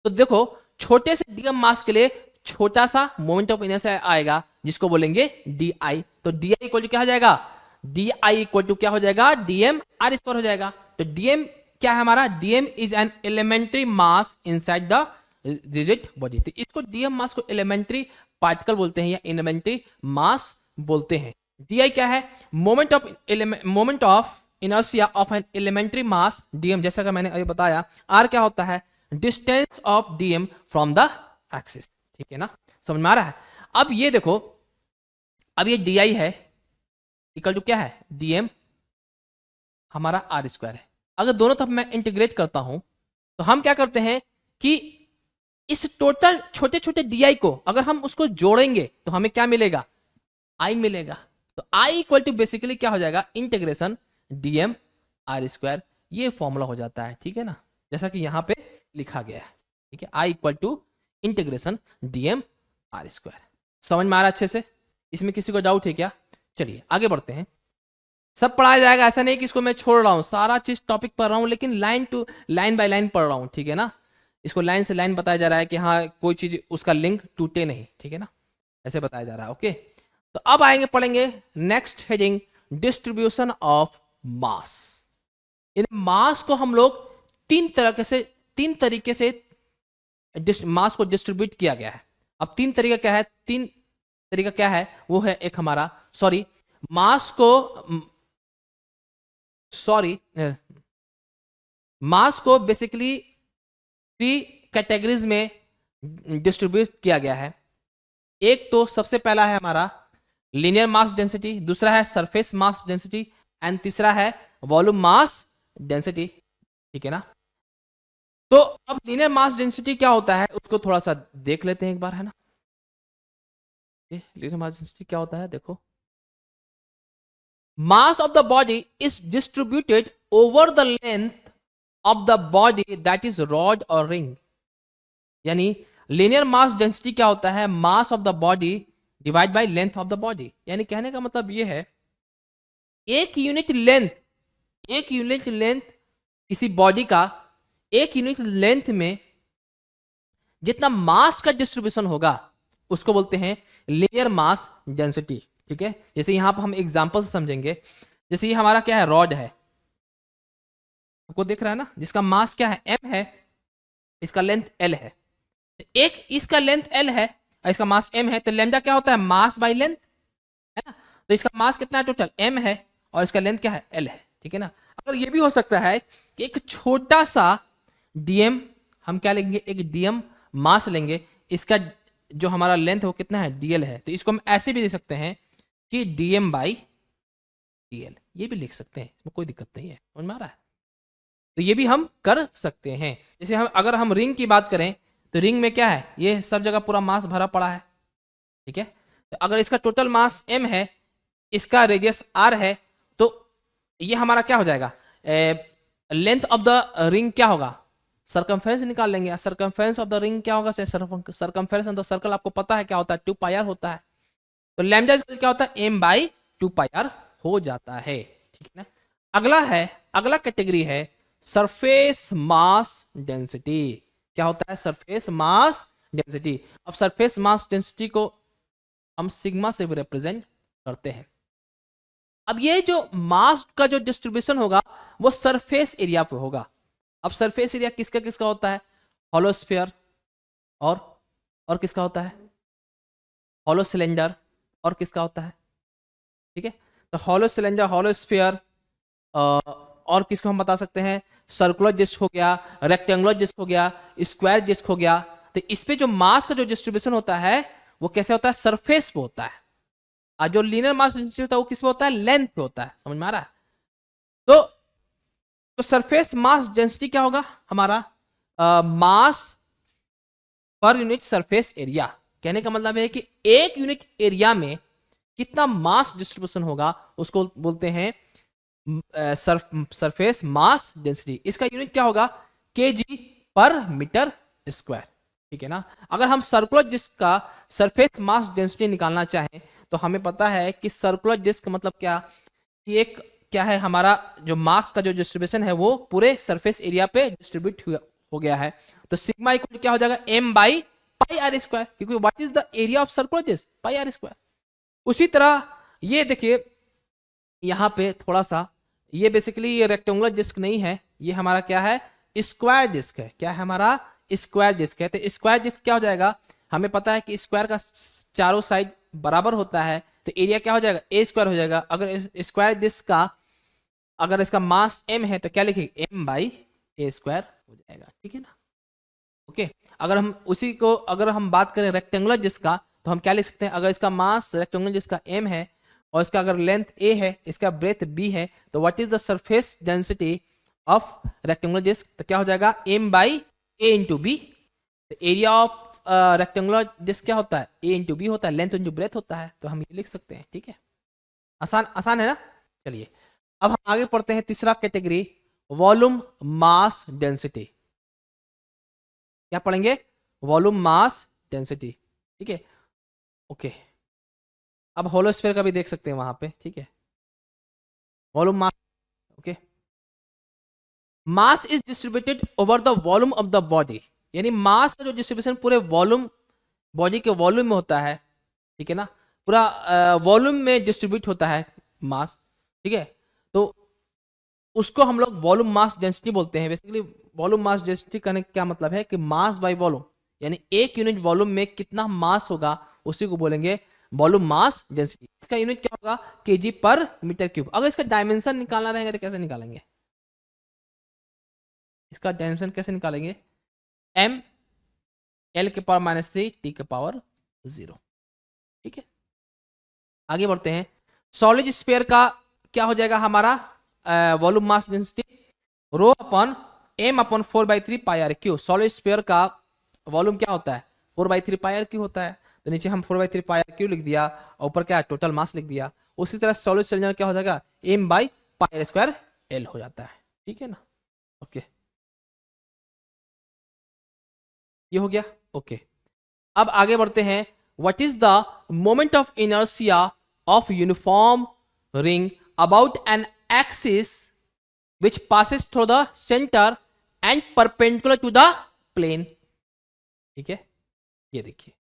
तो देखो, छोटे से डीएम मास के लिए छोटा सा मोमेंट ऑफ इनर्शिया आएगा, जिसको बोलेंगे डी आई। तो डी आई इक्वल टू क्या हो जाएगा? डी आई इक्वल टू क्या हो जाएगा? डीएम आर स्क्वायर हो जाएगा। तो डीएम क्या है हमारा? Dm is an elementary mass inside the rigid body. तो इसको डीएम मास को एलिमेंट्री पार्टिकल बोलते हैं या एलिमेंट्री मास बोलते हैं। डी आई क्या है? Moment of inertia of an elementary mass dm, जैसा कि मैंने अभी बताया। आर क्या होता है? Distance of dm from the axis. ठीक है ना, समझ में आ रहा है? अब ये देखो, अब ये डी आई है इक्वल टू क्या है? डीएम हमारा आर स्क्वायर है। अगर दोनों तरफ मैं इंटीग्रेट करता हूं तो हम क्या करते हैं कि इस टोटल छोटे छोटे डी आई को अगर हम उसको जोड़ेंगे तो हमें क्या मिलेगा? आई मिलेगा। तो आई इक्वल टू बेसिकली क्या हो जाएगा? इंटीग्रेशन डीएम आर स्क्वायर, ये फॉर्मूला हो जाता है। ठीक है ना, जैसा कि यहां पे लिखा गया है। ठीक है, I equal to integration dm r square. समझ में आ रहा है अच्छे से? इसमें किसी को डाउट है क्या? चलिए आगे बढ़ते हैं। सब पढ़ाया जाएगा, ऐसा नहीं कि इसको मैं छोड़ रहा हूं, सारा चीज टॉपिक पढ़ रहा हूं, लेकिन line to line by line पढ़ रहा हूं। ठीक है ना, इसको लाइन से लाइन बताया जा रहा है कि हाँ कोई चीज उसका लिंक टूटे नहीं। ठीक है ना, ऐसे बताया जा रहा है। ओके, तो अब आएंगे, पढ़ेंगे next heading, distribution of mass. इन मास को हम लोग तीन तरीके से मास को डिस्ट्रीब्यूट किया गया है। अब तीन तरीका क्या है? तीन तरीका क्या है? वो है एक हमारा, मास को बेसिकली थ्री कैटेगरीज में डिस्ट्रीब्यूट किया गया है। एक तो सबसे पहला है हमारा लीनियर मास डेंसिटी, दूसरा है सरफेस मास डेंसिटी, एंड तीसरा है वॉल्यूम मास डेंसिटी। ठीक है ना, तो अब लीनियर मास डेंसिटी क्या होता है उसको थोड़ा सा देख लेते हैं एक बार, है ना। लीनियर मास डेंसिटी क्या होता है, देखो। मास of the body is distributed over the length of the body that is rod और रिंग। यानी लीनियर मास डेंसिटी क्या होता है, mass of the body divide by length of the body. यानी कहने का मतलब ये है, एक यूनिट लेंथ, एक यूनिट लेंथ किसी बॉडी का, एक यूनिट लेंथ में जितना मास का डिस्ट्रीब्यूशन होगा उसको बोलते हैं लीनियर मास डेंसिटी। ठीक है, जैसे यहां पर हम एग्जांपल से समझेंगे। जैसे ये हमारा क्या है, रॉड है, आपको दिख रहा है ना, जिसका मास क्या है, m है, इसका लेंथ l है। एक इसका लेंथ l है और इसका मास m है, तो लैम्डा क्या होता है, मास बाय लेंथ, है ना। तो इसका मास कितना है, टोटल m है, और इसका लेंथ क्या है, l है। ठीक है ना। अगर ये भी हो सकता है कि एक छोटा सा dm, हम क्या लेंगे, एक dm मास लेंगे, इसका जो हमारा लेंथ है वो कितना है, dl है। तो इसको हम ऐसे भी लिख सकते हैं कि dm बाई dl, ये भी लिख सकते हैं, इसमें कोई दिक्कत नहीं है, समझ में आ रहा है। तो ये भी हम कर सकते हैं। जैसे हम अगर हम रिंग की बात करें तो रिंग में क्या है, ये सब जगह पूरा मास भरा पड़ा है। ठीक है, तो अगर इसका टोटल मास m है, इसका रेडियस r है, तो ये हमारा क्या हो जाएगा, लेंथ ऑफ द रिंग क्या होगा, सरकमफेरेंस निकाल लेंगे। सरकमफेरेंस ऑफ द रिंग क्या होगा, सरकमफेरेंस ऑफ द सर्कल आपको पता है क्या होता है, 2 पाई आर होता है। तो लैम्डा क्या होता है, m बाई 2 पाई आर हो जाता है। ठीक है ना। अगला है, अगला कैटेगरी है सरफेस मास डेंसिटी। क्या होता है, सरफेस मास डेंसिटी। अब सरफेस मास डेंसिटी को हम सिग्मा से भी रिप्रेजेंट करते हैं। अब ये जो मास का जो डिस्ट्रीब्यूशन होगा वो सरफेस एरिया पे होगा। अब सरफेस एरिया किसका किसका होता है, हॉलो स्फीयर और किसका होता है, हॉलो सिलेंडर, और किसका होता है। ठीक है, तो हॉलो सिलेंडर, हॉलो स्फीयर, और किसको हम बता सकते हैं, सर्कुलर डिस्क हो गया, रेक्टेंगुलर डिस्क हो गया, स्क्वायर डिस्क हो गया। तो इस पे जो मास का जो डिस्ट्रीब्यूशन होता है वो कैसे होता है, सरफेस पे होता है। और जो लीनियर मास डेंसिटी होता है वो किस पे होता है, लेंथ पे होता है। समझ में आ रहा है। तो सरफेस मास डेंसिटी क्या होगा हमारा, मास पर यूनिट सरफेस एरिया। कहने का मतलब है कि एक यूनिट एरिया में कितना मास डिस्ट्रीब्यूशन होगा उसको बोलते हैं सरफेस मास डेंसिटी। इसका यूनिट क्या होगा, केजी पर मीटर स्क्वायर। ठीक है ना। अगर हम सर्कुलर डिस्क का सरफेस मास डेंसिटी निकालना चाहें तो हमें पता है कि सर्कुलर डिस्क मतलब क्या, कि एक क्या है, हमारा जो मास का जो डिस्ट्रीब्यूशन है वो पूरे सरफेस एरिया पे डिस्ट्रीब्यूट हो गया है। तो सिग्मा इक्वल क्या हो जाएगा, m by pi r square, क्योंकि what is the area of circular disc, pi r square. उसी तरह ये देखिए यहाँ पे थोड़ा सा, ये बेसिकली ये रेक्टेंगुलर डिस्क नहीं है, ये हमारा क्या है, स्क्वायर डिस्क है। क्या है हमारा, स्क्वायर डिस्क है। तो स्क्वायर डिस्क क्या हो जाएगा, हमें पता है कि स्क्वायर का चारों साइड बराबर होता है, तो एरिया क्या हो जाएगा, ए स्क्वायर हो जाएगा। अगर स्क्वायर डिस्क का अगर इसका मास m है तो क्या लिखेंगे, m बाई ए स्क्वायर हो जाएगा। ठीक है ना। ओके, अगर हम उसी को अगर हम बात करें रेक्टेंगुलर डिस्क का तो हम क्या लिख सकते हैं, अगर इसका मास रेक्टेंगुलर डिस्क का m है और इसका अगर लेंथ a है, इसका ब्रेथ b है, तो what is the surface density of rectangular disc, तो क्या हो जाएगा, m by a into b. Area of rectangular disc क्या होता है, a इंटू बी होता है, लेंथ इंटू ब्रेथ होता है। तो हम ये लिख सकते हैं। ठीक है, आसान आसान है ना। चलिए अब हम आगे पढ़ते हैं तीसरा कैटेगरी, वॉल्यूम मास डेंसिटी। क्या पढ़ेंगे, वॉल्यूम मास डेंसिटी। ठीक है, ओके। अब होलोस्फीयर का भी देख सकते हैं वहां पे। ठीक है, volume mass, okay. Mass is distributed over the volume of the body. यानी मास का जो डिस्ट्रीब्यूशन पूरे वॉल्यूम, बॉडी के वॉल्यूम में होता है। ठीक है ना, पूरा वॉल्यूम में डिस्ट्रीब्यूट होता है मास। ठीक है, तो उसको हम लोग वॉल्यूम मास डेंसिटी बोलते हैं। बेसिकली वॉल्यूम मास डेंसिटी करने का क्या मतलब है कि मास बाय वॉल्यूम, यानी एक यूनिट वॉल्यूम में कितना मास होगा उसी को बोलेंगे वॉल्यूम मास डेंसिटी। इसका यूनिट क्या होगा, केजी पर मीटर क्यूब। अगर इसका डायमेंशन निकालना रहेगा तो कैसे निकालेंगे, इसका डायमेंशन कैसे निकालेंगे, m l के पावर -3 t के पावर 0। ठीक है, आगे बढ़ते हैं। सॉलिड स्फीयर का क्या हो जाएगा हमारा volume mass density, rho upon m upon 4/3 pi r cube. Solid sphere का वॉल्यूम क्या होता है? 4/3 पाई आर क्यू होता है। तो नीचे हम 4/3 पाई आर क्यू लिख दिया और ऊपर क्या टोटल मास लिख दिया। उसी तरह सॉलिड सिलेंडर क्या हो जाएगा? m by pi r square l हो जाता है। ठीक है ना? ओके, ये हो गया। ओके, अब आगे बढ़ते हैं। What is the moment of inertia of uniform ring about an axis which passes through the center and perpendicular to the plane। ठीक है, ये देखिए,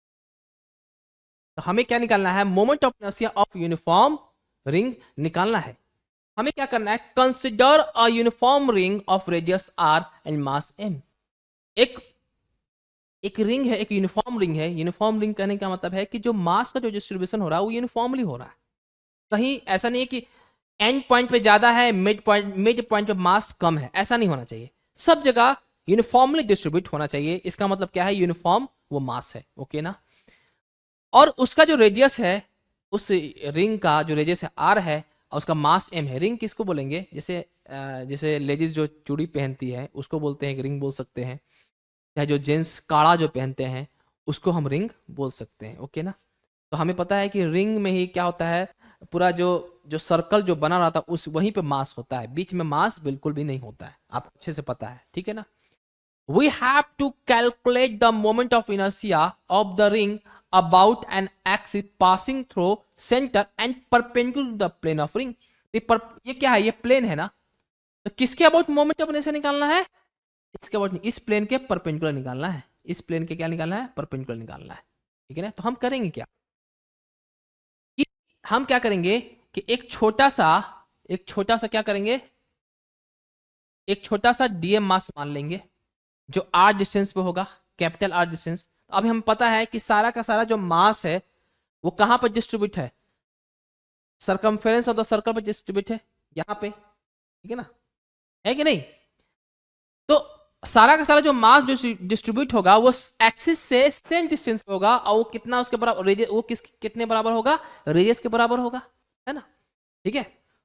तो हमें क्या निकालना है? Moment of inertia of uniform ring निकालना है। हमें क्या करना है? Consider a uniform ring of radius r and mass m। एक एक रिंग है, एक यूनिफॉर्म रिंग है। यूनिफॉर्म रिंग कहने का मतलब है कि जो मास का जो डिस्ट्रीब्यूशन हो रहा है वो यूनिफॉर्मली हो रहा है। कहीं ऐसा नहीं है कि एंड पॉइंट पे ज्यादा है, मिड पॉइंट पे मास कम है, ऐसा नहीं होना चाहिए। सब जगह यूनिफॉर्मली डिस्ट्रीब्यूट होना चाहिए। इसका मतलब क्या है? यूनिफॉर्म वो मास है। ओके ना? और उसका जो रेडियस है, उस रिंग का जो रेडियस है आर है और उसका मास एम है। रिंग किसको बोलेंगे? जैसे लेडीज जो चूड़ी पहनती है उसको बोलते हैं रिंग बोल सकते हैं, या जो जेंट्स काड़ा जो पहनते हैं उसको हम रिंग बोल सकते हैं। ओके ना? तो हमें पता है कि रिंग में ही क्या होता है, पूरा जो जो सर्कल जो बना रहता है उस वहीं पे मास होता है, बीच में मास बिल्कुल भी नहीं होता है। आपको अच्छे से पता है। ठीक है ना? We have to calculate the moment of inertia of the ring about an axis passing through centre and perpendicular to the plane of ring. ये क्या है? ये प्लेन है ना? तो किसके अबाउट मोमेंट ऑफ इनर्शिया निकालना है? इसके अबाउट, इस प्लेन के परपेंडिकुलर निकालना है। इस प्लेन के क्या निकालना है? परपेंडिकुलर निकालना है। ठीक है ना? तो हम करेंगे क्या कि हम क्या करेंगे कि एक छोटा सा क्या करेंगे? एक छोटा सा डीएम मास मान लेंगे जो आर डिस्टेंस पे होगा, कैपिटल आर डिस्टेंस। तो अभी हम पता है कि सारा का सारा जो मास है वो कहां पर डिस्ट्रीब्यूट है? सरकमफेरेंस ऑफ द सर्कल पर डिस्ट्रीब्यूट है, यहां पे। ठीक है ना? है कि नहीं? तो सारा का सारा जो मास जो डिस्ट्रीब्यूट होगा वो एक्सिस से सेम डिस्टेंस पे होगा और वो कितना उसके बराबर, रेडियस वो कितने बराबर होगा? रेडियस के बराबर होगा, है ना? ठीक है?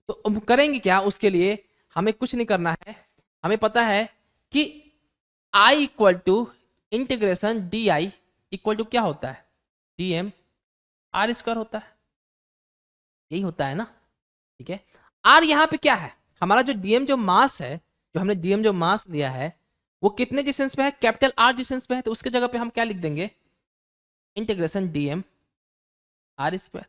तो हम करेंगे क्या? उसके लिए हमें कुछ नहीं करना है। हमें पता है कि I equal to integration d I equal to क्या होता है? डी एम आर स्क्वायर होता है। यही होता है ना? ठीक है, आर यहाँ पे क्या है? हमारा जो डीएम जो मास है, जो हमने डीएम जो मास लिया है वो कितने डिस्टेंस पे है? कैपिटल आर डिस्टेंस पे है। तो उसके जगह पे हम क्या लिख देंगे? Integration dm r square.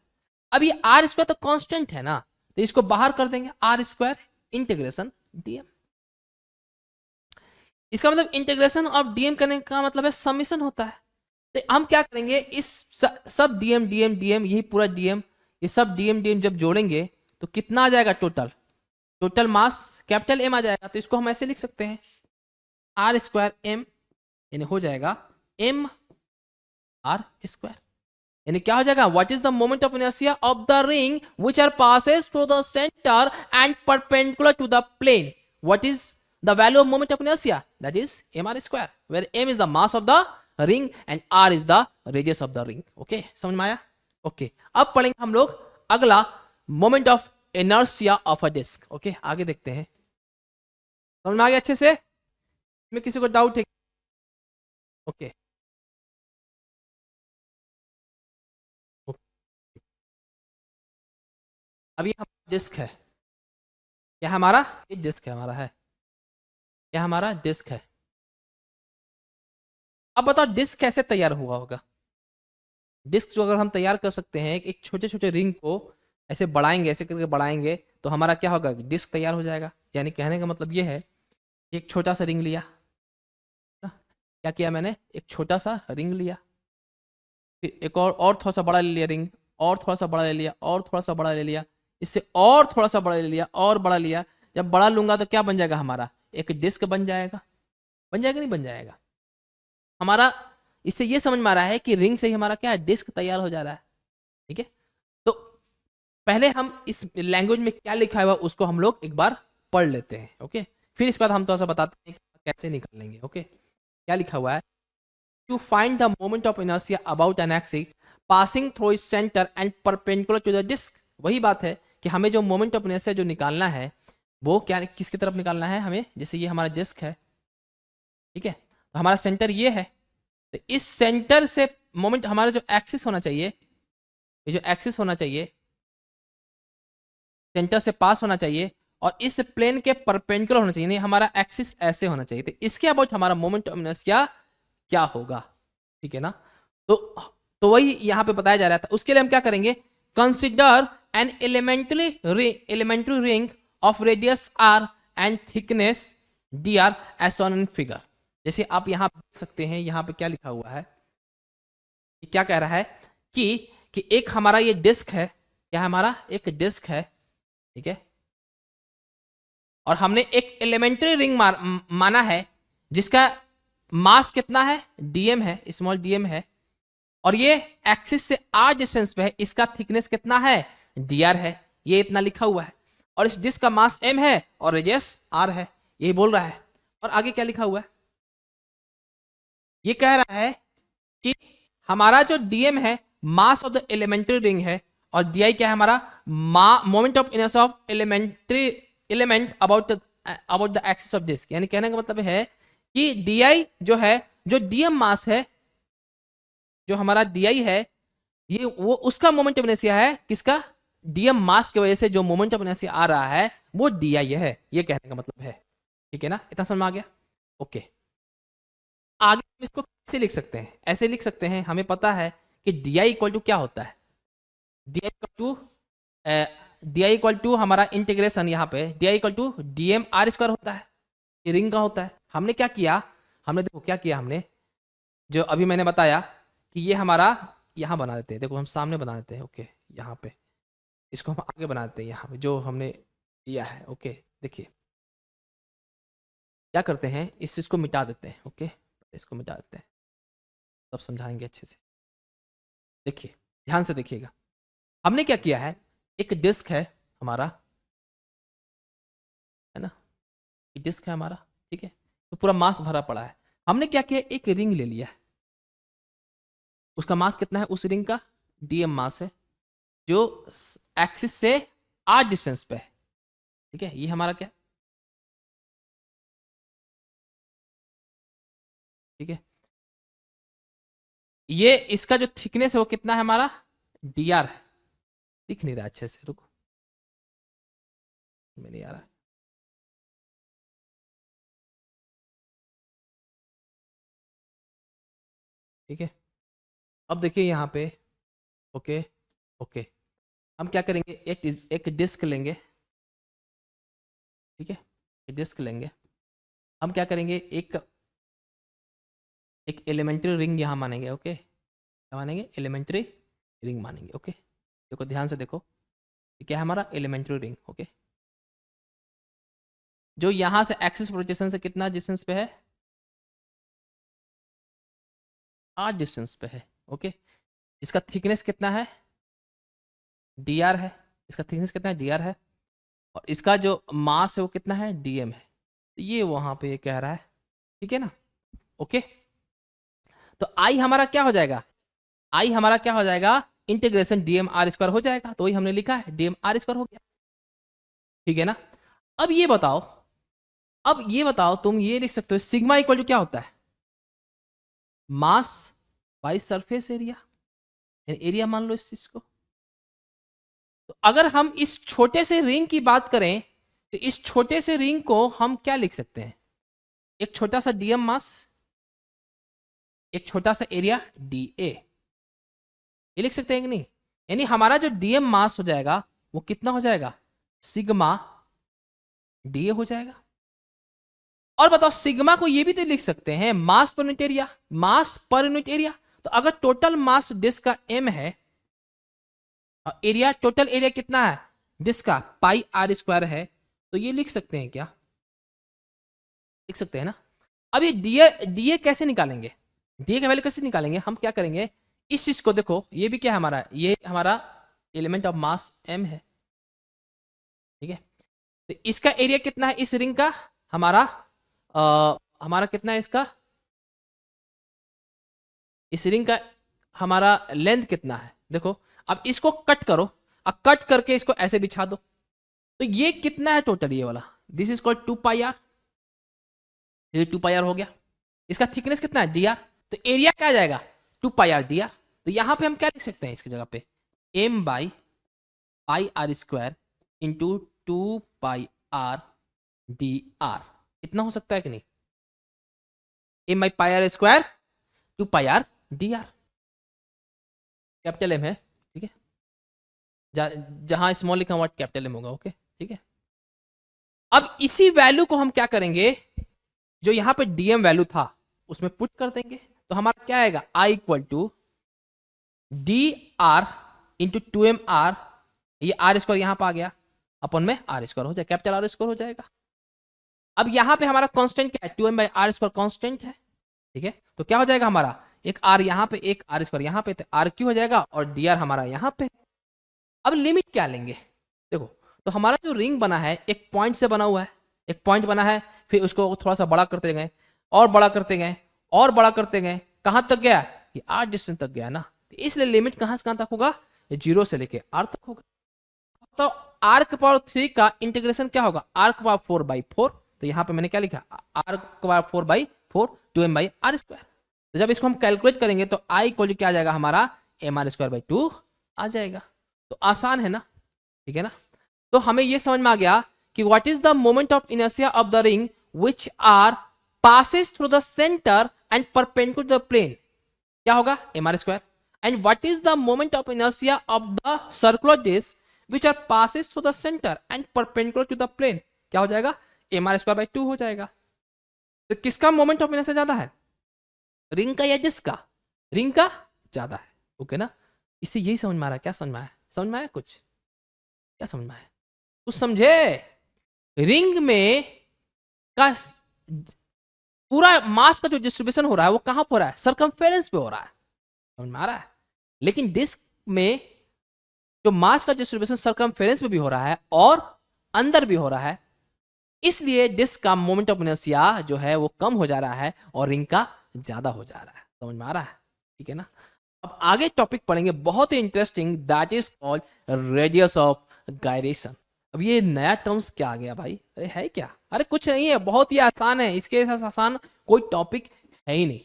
अब ये आर स्क्वायर तो कांस्टेंट है ना, तो इसको बाहर कर देंगे, आर स्क्वायर इंटीग्रेशन डीएम। इसका मतलब इंटीग्रेशन ऑफ डीएम करने का मतलब है समीशन होता है। तो हम क्या करेंगे? इस सब डीएम डीएम डीएम, यही पूरा डीएम, ये सब डीएम डीएम जब जोड़ेंगे तो कितना आ जाएगा? टोटल मास कैपिटल एम आ जाएगा। तो इसको हम ऐसे लिख सकते हैं, आर स्क्वायर एम, यानी हो जाएगा एम आर स्क्वायर। यानी क्या हो जाएगा? What is the moment of inertia of the ring which are passes through the centre and perpendicular to the plane? What is the value of moment of inertia? That is m are square, where m is the mass of the ring and r is the radius of the ring. Okay, समझ में आया? Okay, अब पढ़ेंगे हम लोग अगला moment of inertia of a disc. Okay, आगे देखते हैं। समझ में आ गया अच्छे से? में किसी को डाउट है? ओके, अब ये हमारा डिस्क है। क्या हमारा? ये डिस्क है हमारा, है क्या हमारा? डिस्क है। अब बताओ डिस्क कैसे तैयार हुआ होगा? डिस्क जो अगर हम तैयार कर सकते हैं, एक छोटे छोटे रिंग को ऐसे बढ़ाएंगे, ऐसे करके बढ़ाएंगे तो हमारा क्या होगा? डिस्क तैयार हो जाएगा। यानी कहने का मतलब ये है, एक छोटा सा रिंग लिया ना, क्या किया मैंने? एक छोटा सा रिंग लिया, फिर एक और थोड़ा सा बड़ा ले लिया रिंग, और थोड़ा सा बड़ा ले लिया, और थोड़ा सा बड़ा ले लिया, इससे और थोड़ा सा बड़ा ले लिया, और बड़ा लिया। जब बड़ा लूंगा तो क्या बन जाएगा हमारा? एक डिस्क बन जाएगा। बन जाएगा नहीं बन जाएगा? हमारा इससे ये समझ में आ रहा है कि रिंग से ही हमारा क्या है? डिस्क तैयार हो जा रहा है। ठीक है, तो पहले हम इस लैंग्वेज में क्या लिखा हुआ उसको हम लोग एक बार पढ़ लेते हैं। ओके, फिर इसके बाद हम थोड़ा सा बताते हैं कि कैसे निकाल लेंगे। ओके, क्या लिखा हुआ है? To find the moment of inertia about an axis passing through its centre and perpendicular to the disc. वही बात है कि हमें जो मोमेंट ऑफ इनर्शिया जो निकालना है वो क्या, किसकी तरफ निकालना है हमें? जैसे ये हमारा डिस्क है, ठीक है, तो हमारा सेंटर ये है, तो इस सेंटर से मोमेंट हमारा जो एक्सिस होना चाहिए, ये जो एक्सिस होना चाहिए सेंटर से पास होना चाहिए और इस प्लेन के परपेंडिकुलर होना चाहिए, नहीं हमारा एक्सिस ऐसे होना चाहिए, तो इसके अबाउट हमारा मोमेंट ऑफ इनर्शिया क्या होगा, ठीक है ना। तो वही यहाँ पे बताया जा रहा था। उसके लिए हम क्या करेंगे, consider an elementary ring of radius r and thickness d r as shown in figure. जैसे आप यहाँ देख सकते हैं, यहाँ पे क्या लिखा हुआ है, क्या कह रहा है कि एक हमारा ये डिस्क है, क्या हमारा एक डिस्क है, ठीक है, और हमने एक एलिमेंट्री रिंग माना है जिसका मास कितना है, डीएम है, स्मॉल डीएम है, और ये एक्सिस से आर डिस्टेंस पे है, इसका थिकनेस कितना है, डीआर है, ये इतना लिखा हुआ है, और इस डिस्क का मास एम है और रेडियस आर है, यही बोल रहा है। और आगे क्या लिखा हुआ है, ये कह रहा है कि हमारा जो डीएम है mass of the elementary ring है, और डी क्या है हमारा, moment of inertia of element about the axis of disc. यानी कहने का मतलब है कि डी जो है, जो डीएम मास है, जो हमारा डी है, ये वो उसका मोमेंट ऑफ इनर्शिया है, किसका, डीएम मास की वजह से जो मोमेंट ऑफ इनर्शिया आ रहा है वो डी है, ये कहने का मतलब है, ठीक है ना, इतना समझ में आ गया। ओके, आगे हम इसको कैसे लिख सकते हैं, ऐसे लिख सकते हैं, हमें पता है कि डी आई इक्वल टू क्या होता है, डी आई इक्वल टू हमारा इंटीग्रेशन, यहाँ पे d I equal to d m are square होता है, ये रिंग का होता है। हमने क्या किया, हमने देखो क्या किया, हमने जो अभी मैंने बताया कि ये हमारा यहाँ बना देते हैं, देखो हम सामने बना देते हैं, ओके, यहाँ पे इसको हम आगे बना देते हैं, यहाँ पे जो हमने किया है, ओके, देखिए क्या करते हैं, इस चीज़ को मिटा देते हैं, ओके, इसको मिटा देते हैं, तब समझाएंगे अच्छे से। देखिए ध्यान से देखिएगा, हमने क्या किया है, एक डिस्क है हमारा, है ना, एक डिस्क है हमारा, ठीक है, तो पूरा मास भरा पड़ा है, हमने क्या किया, एक रिंग ले लिया, उसका मास कितना है, उस रिंग का डीएम मास है, जो एक्सिस से आर डिस्टेंस पे है, ठीक है, ये हमारा क्या, ठीक है, ये इसका जो थिकनेस है वो कितना है हमारा, डी आर है, दिख नहीं रहा अच्छे से, रुको में नहीं आ रहा, ठीक है, अब देखिए यहाँ पे, ओके ओके, हम क्या करेंगे, एक डिस्क लेंगे, ठीक है, एक डिस्क लेंगे, हम क्या करेंगे, एक एक एलिमेंट्री रिंग यहाँ मानेंगे, ओके, क्या मानेंगे, एलिमेंट्री रिंग मानेंगे, ओके, देखो ध्यान से देखो, ये क्या है हमारा, एलिमेंट्री रिंग, ओके, जो यहाँ से एक्सिस रोटेशन से कितना डिस्टेंस पे है, आर डिस्टेंस पे है, ओके, इसका थिकनेस कितना है, डी आर है, इसका थिकनेस कितना है, डी आर है, और इसका जो मास है वो कितना है, डीएम है, तो ये वहां पे कह रहा है, ठीक है ना, ओके, तो आई हमारा क्या हो जाएगा, आई हमारा क्या हो जाएगा, इंटीग्रेशन डीएम आर स्क्वायर हो जाएगा, तो वही हमने लिखा है, डीएम आर स्क्वायर हो गया, ठीक है ना। अब ये बताओ, अब ये बताओ, तुम ये लिख सकते हो सिग्मा इक्वल टू क्या होता है, mass by surface area, area मान लो इस चीज को। तो अगर हम इस छोटे से रिंग की बात करें, तो इस छोटे से रिंग को हम क्या लिख सकते हैं, एक छोटा सा डीएम मास, एक छोटा सा एरिया डी ए, ये लिख सकते हैं कि नहीं, यानी हमारा जो डीएम मास हो जाएगा वो कितना हो जाएगा, सिग्मा डी ए हो जाएगा। और बताओ सिग्मा को ये भी तो लिख सकते हैं मास पर यूनिट एरिया, मास पर यूनिट एरिया, तो अगर टोटल मास डिस्क का एम है और एरिया, टोटल एरिया कितना है डिस्क का, पाई आर स्क्वायर है, तो ये लिख सकते हैं क्या, लिख सकते हैं ना। अब ये डीए कैसे निकालेंगे, डीए का वैल्यू कैसे निकालेंगे, हम क्या करेंगे, इस चीज को देखो, ये भी क्या है हमारा, ये हमारा एलिमेंट ऑफ मास एम है, ठीक है, तो इसका एरिया कितना है इस रिंग का, हमारा हमारा कितना है इसका, इस रिंग का हमारा लेंथ कितना है, देखो अब इसको कट करो, अब कट करके इसको ऐसे बिछा दो, तो ये कितना है टोटल, ये वाला, this is called 2 pi r, ये 2 पाई आर हो गया, इसका थिकनेस कितना है dr, तो एरिया क्या आ जाएगा 2 पाई आर dr। तो यहां पे हम क्या लिख सकते हैं इसकी जगह पे m by pi r square into 2 pi r dr, इतना हो सकता है कि नहीं, m by pi r square 2 pi r dr, capital m है, ठीक है, जहां स्मॉल लिखा हुआ कैपिटल एम होगा, ओके ठीक है। अब इसी वैल्यू को हम क्या करेंगे, जो यहां पे डीएम वैल्यू था उसमें पुट कर देंगे, तो हमारा क्या आएगा I equal to d r into 2mr, ये आर स्क्वायर यहां पर आ गया, अपन में आर स्क्वायर हो जाएगा, कैपिटल आर स्क्वायर हो जाएगा। अब यहां पे हमारा कांस्टेंट क्या है 2m by are square constant है, ठीक है, तो क्या हो जाएगा हमारा एक आर यहां पे एक आर स्क्वायर यहां पे, तो आर क्यू हो जाएगा और डी आर हमारा यहां पे। अब लिमिट क्या लेंगे, देखो तो हमारा जो रिंग बना है एक पॉइंट से बना हुआ है, एक पॉइंट बना है, फिर उसको थोड़ा सा बड़ा करते गए और बड़ा करते गए और बड़ा करते गए, कहां तक गया, ये आर डिस्टेंस तक गया ना, तो इसलिए लिमिट कहां से कहां तक होगा, 0 से लेके आर तक होगा। तो आर के पावर 3 का इंटीग्रेशन क्या होगा, आर के पावर 4/4, तो यहां पे मैंने क्या लिखा आर के power 4/4 2m by are square. तो जब इसको हम कैलकुलेट करेंगे तो आई इक्वल क्या आ जाएगा हमारा mr²/2 आ जाएगा। तो आसान है ना, ठीक है ना। तो हमें ये समझ में आ गया कि what is the moment of inertia of the ring which are passes through the centre and perpendicular to the plane, क्या होगा mr², and what is the moment of inertia of the circular disc which are passes through the centre and perpendicular to the plane, क्या हो जाएगा mr²/2 हो जाएगा। तो किसका moment of inertia ज्यादा है, रिंग का या डिस्क का, रिंग का ज्यादा है, ओके ना। इससे यही समझ में आ रहा है, क्या समझ में आया, समझ में आया कुछ, क्या समझ में आया कुछ समझे, रिंग में का पूरा मास का जो डिस्ट्रीब्यूशन हो रहा है वो कहां पर हो रहा है, सरकमफेरेंस पे हो रहा है, समझ में आ रहा है। लेकिन डिस्क में जो मास का डिस्ट्रीब्यूशन सरकमफेरेंस में भी हो रहा है और अंदर भी हो रहा है, इसलिए डिस्क का मोमेंट ऑफ इनर्शिया जो है वो कम हो जा रहा है और रिंग का ज्यादा हो जा रहा है, समझ में आ रहा है, ठीक है ना। अब आगे टॉपिक पढ़ेंगे बहुत ही interesting, that is called radius of gyration. अब ये नया टर्म्स क्या आ गया भाई, अरे है क्या, अरे कुछ नहीं है, बहुत ही आसान है, इसके साथ आसान कोई टॉपिक है ही नहीं,